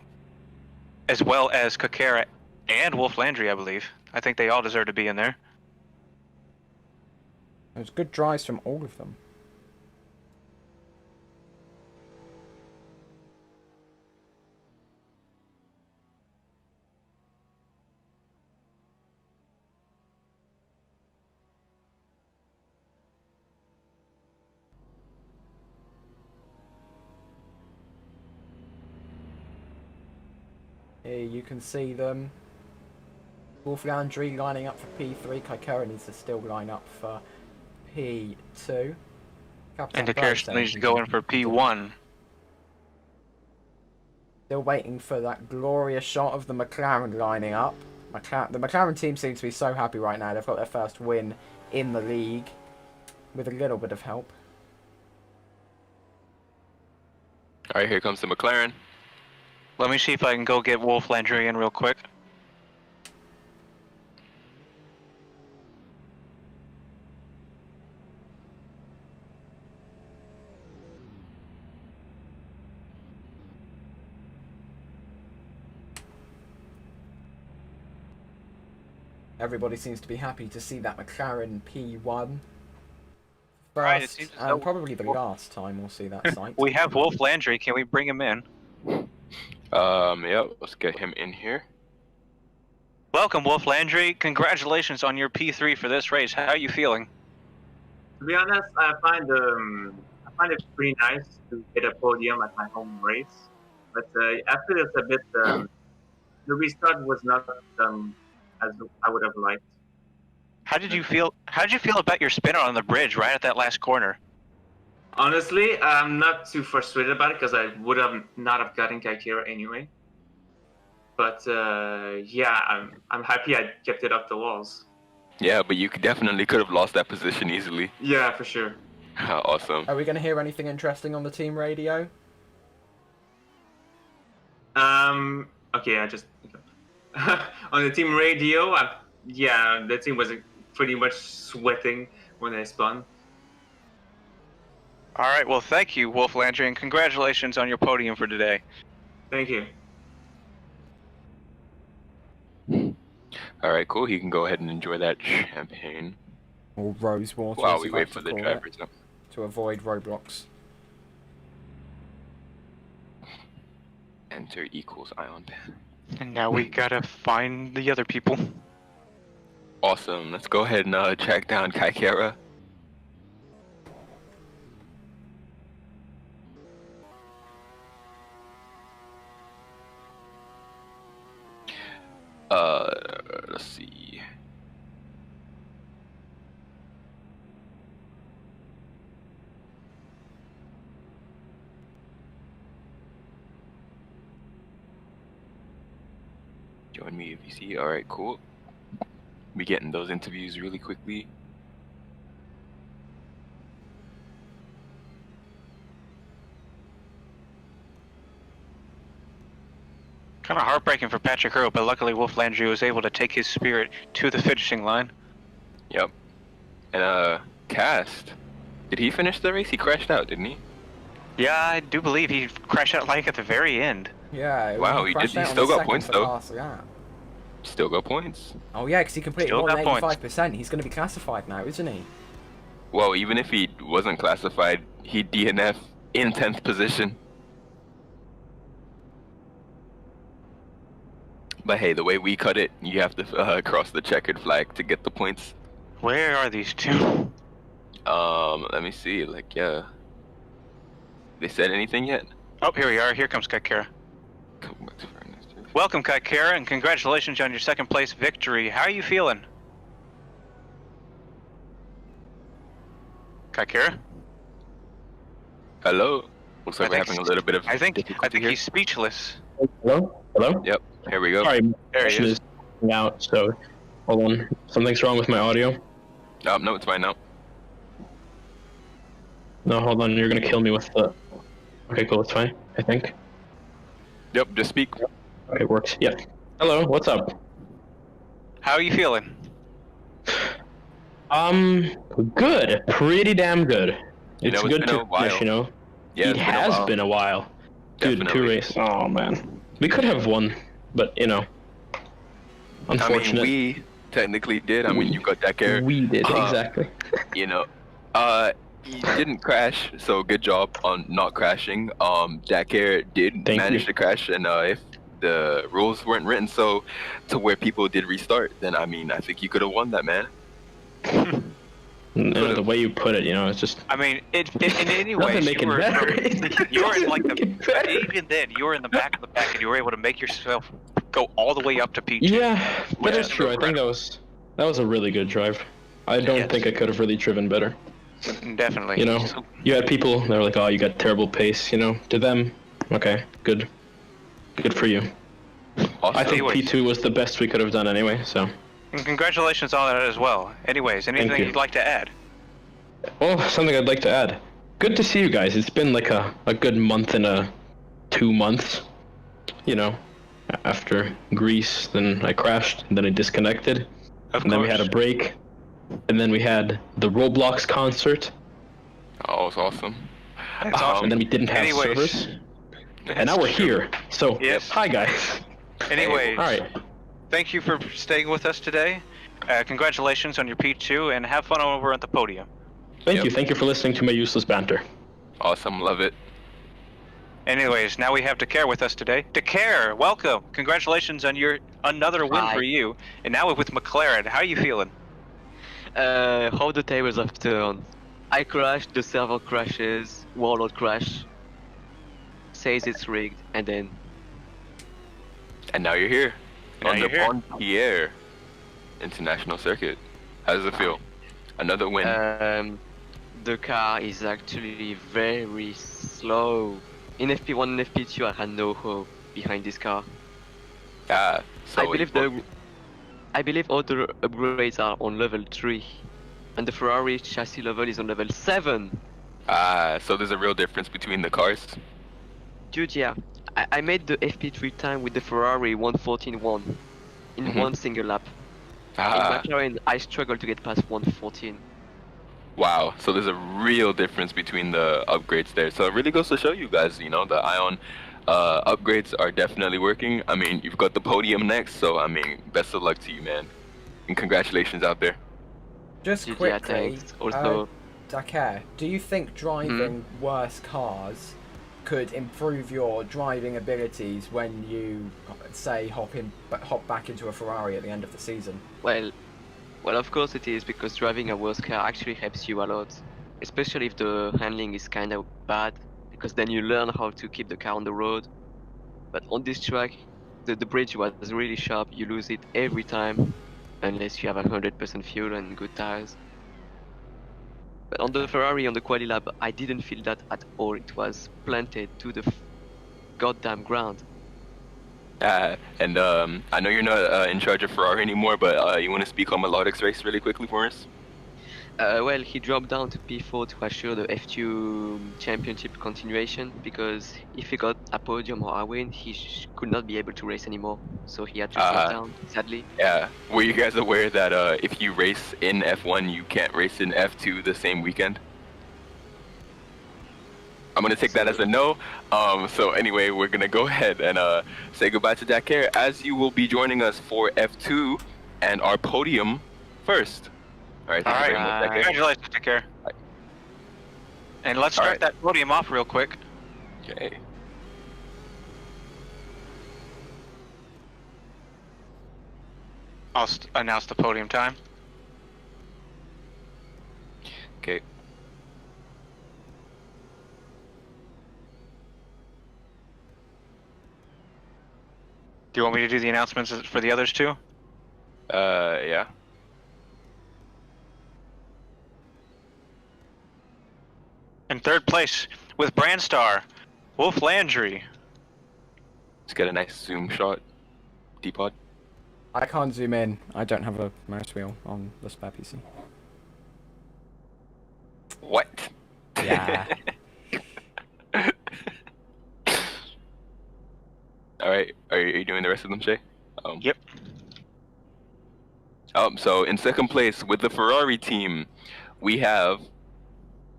as well as Kakara and Wolf Landry, I believe. I think they all deserve to be in there. There's good drives from all of them. Here you can see them. Wolf Landry lining up for P3. Kaikara needs to still line up for P2. And Dakar still needs to go in for P1. Still waiting for that glorious shot of the McLaren lining up. The McLaren team seems to be so happy right now. They've got their first win in the league with a little bit of help. All right, here comes the McLaren. Let me see if I can go get Wolf Landry in real quick. Everybody seems to be happy to see that McLaren P1. Right, it First, seems as and though- probably the last time we'll see that sight. We have Wolf Landry. Can we bring him in? Yeah, let's get him in here. Welcome, Wolf Landry. Congratulations on your P3 for this race. How are you feeling? To be honest, I find it pretty nice to get a podium at my home race. But after this, a bit the restart was not as I would have liked. How did you feel? How did you feel about your spinner on the bridge right at that last corner? Honestly, I'm not too frustrated about it because I would have not have gotten Kaikira anyway. But yeah, I'm happy I kept it off the walls. Yeah, but you definitely could have lost that position easily. Yeah, for sure. Awesome. Are we going to hear anything interesting on the team radio? Okay, I just on the team radio. Yeah, the team was pretty much sweating when I spun. All right. Well, thank you, Wolf Landry, and congratulations on your podium for today. Thank you. All right, cool. He can go ahead and enjoy that champagne Or rose water, while as we you wait like for to the call it, drivers up. to avoid roadblocks. Enter equals ion pan. And now we gotta find the other people. Awesome. Let's go ahead and track down Kaikera. Let's see. Join me if you see. All right, cool. Be getting those interviews really quickly. Kind of heartbreaking for Patrick Hurd, but luckily Wolf Landry was able to take his spirit to the finishing line. Yep. And Cast, did he finish the race? He crashed out, didn't he? Yeah, I do believe he crashed out like at the very end. Yeah. Wow, he crashed did- he out on still the got second points, to though. last lap. Still got points. Oh yeah, because he completed Still more than got points. 85%. He's going to be classified now, isn't he? Well, even if he wasn't classified, he'd DNF in 10th position. But hey, the way we cut it, you have to cross the checkered flag to get the points. Where are these two? Let me see. Like, yeah. They said anything yet? Oh, here we are. Here comes Kaikera. Come back to Fernandez. Welcome, Kaikera, and congratulations on your second place victory. How are you feeling? Kaikera? Hello. Looks like I we're think having a little bit of I think difficulty here. he's speechless. Hello? Hello? Yep. Here we go. Sorry, my There he connection is. is out, so hold on. Something's wrong with my audio. No, it's fine now. No, hold on, you're gonna kill me with the... Okay, cool, it's fine, I think. Yep. Just speak. Okay, it works. Yeah. Hello, what's up? How are you feeling? Good. Pretty damn good. You know, It's it's good been to a while. finish, you know? Yeah, It it's been a has while. been a while. Dude, Definitely. 2 races. Oh, man. We could have won, but, you know. I mean, Unfortunate. we technically did. I mean, you got that care. We did, exactly. You know, he didn't crash, so good job on not crashing. Dakar did Thank manage you. to crash, and if the rules weren't written so to where people did restart, then I mean, I think you could have won that, man. No, the way you put it, you know, it's just... I mean, in any way, Doesn't make it better. you were in like Doesn't make it better. even then, you were in the back of the pack, and you were able to make yourself go all the way up to P2. Yeah, Which that's is true. I think that was a really good drive. I don't Yes. think I could have really driven better. Definitely. You know, So- you had people that were like, "Oh, you got terrible pace." You know, to them, okay, good for you. Awesome. I think Anyways. P2 was the best we could have done anyway. So, and congratulations on that as well. Anyways, anything you. you'd like to add? well, something I'd like to add. Good to see you guys. It's been like a good month and 2 months. You know, after Greece, then I crashed, and then I disconnected, Of and then we had a course. break, and then we had the Roblox concert, Oh, it's awesome. That's awesome. and then we didn't have Anyways, servers. And now we're here. So, Yes. hi guys. Anyways, All right. thank you for staying with us today. Congratulations on your P2, and have fun over at the podium. Thank Yep. you. Thank you for listening to my useless banter. Awesome. Love it. Anyways, now we have Dakar with us today. Dakar, welcome. Congratulations on your another win Hi. for you. And now with McLaren, how are you feeling? How the tables have turned. I crashed, the server crashes, Warlord crash, says it's rigged, and then And now you're here Now on the you're here. Bonpierre International Circuit. How does it feel? Another win. the car is actually very slow. In FP1 and FP2 I had no hope behind this car. So I believe all the upgrades are on level 3, and the Ferrari chassis level is on level 7. So there's a real difference between the cars. Dude, yeah, I made the FP3 time with the Ferrari 1:14.1 in Mhm. one single lap. In McLaren, I struggled to get past 1:14. Wow. So there's a real difference between the upgrades there. So it really goes to show you guys, you know, the Ion Upgrades are definitely working. I mean, you've got the podium next, so I mean, best of luck to you, man, and congratulations out there. Just Yeah, quickly, thanks. Also, Dakar, do you think driving Hmm? worse cars could improve your driving abilities when you, say, hop back into a Ferrari at the end of the season? well, of course it is, because driving a worse car actually helps you a lot, especially if the handling is kind of bad, because then you learn how to keep the car on the road. But on this track, the bridge was really sharp. You lose it every time, unless you have 100% fuel and good tires. But on the Ferrari, on the quali lab, I didn't feel that at all. It was planted to the goddamn ground. And I know you're not in charge of Ferrari anymore, but you want to speak on Melodic's race really quickly for us? Well, he dropped down to P4 to assure the F2 championship continuation, because if he got a podium or a win, he could not be able to race anymore. So he had to drop down, sadly. Yeah. Were you guys aware that if you race in F1, you can't race in F2 the same weekend? I'm gonna take that as a no. So anyway, we're gonna go ahead and say goodbye to Dakar, as you will be joining us for F2 and our podium first. All right. All Thank you right. very much, Dakar. Congratulations, take care. And let's All start right. that podium off real quick. Okay. I'll announce the podium time. Okay. Do you want me to do the announcements for the others too? Yeah. In third place, with Brandstar, Wolf Landry. Let's get a nice zoom shot. D-Pod. I can't zoom in. I don't have a mouse wheel on the spare PC. What? Yeah. All right. Are you doing the rest of them, Shay? Yep. So in second place with the Ferrari team, we have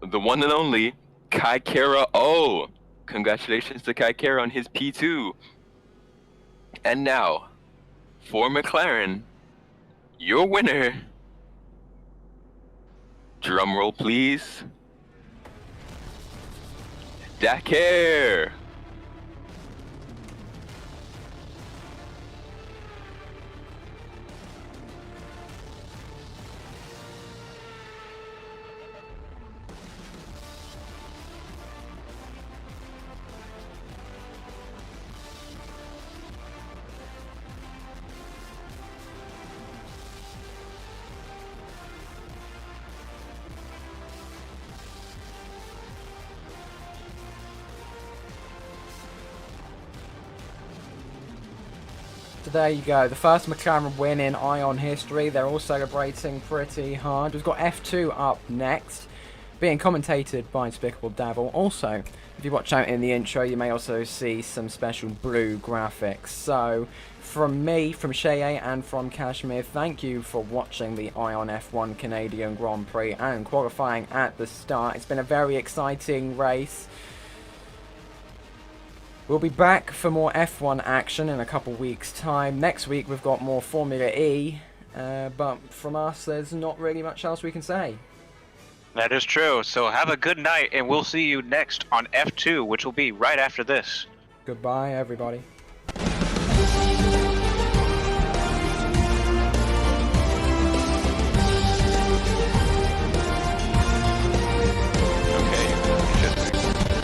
the one and only Kai Kara O. Congratulations to Kai Kara on his P2. And now, for McLaren, your winner. Drum roll, please. Dakar. So there you go, the first McLaren win in Ion history. They're all celebrating pretty hard. We've got F2 up next, being commentated by Despicable Dabble. Also, if you watch out in the intro, you may also see some special blue graphics. So, from me, from Shea, and from Kashmir, thank you for watching the Ion F1 Canadian Grand Prix and qualifying at the start. It's been a very exciting race. We'll be back for more F1 action in a couple weeks' time. Next week we've got more Formula E, but from us there's not really much else we can say. That is true. So have a good night, and we'll see you next on F2, which will be right after this. Goodbye, everybody. Okay.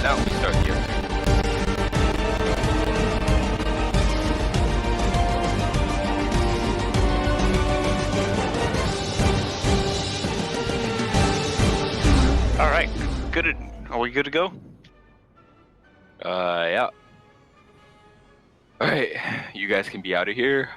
Now we start here. All right. Good. Are we good to go? Yeah. Alright, you guys can be out of here.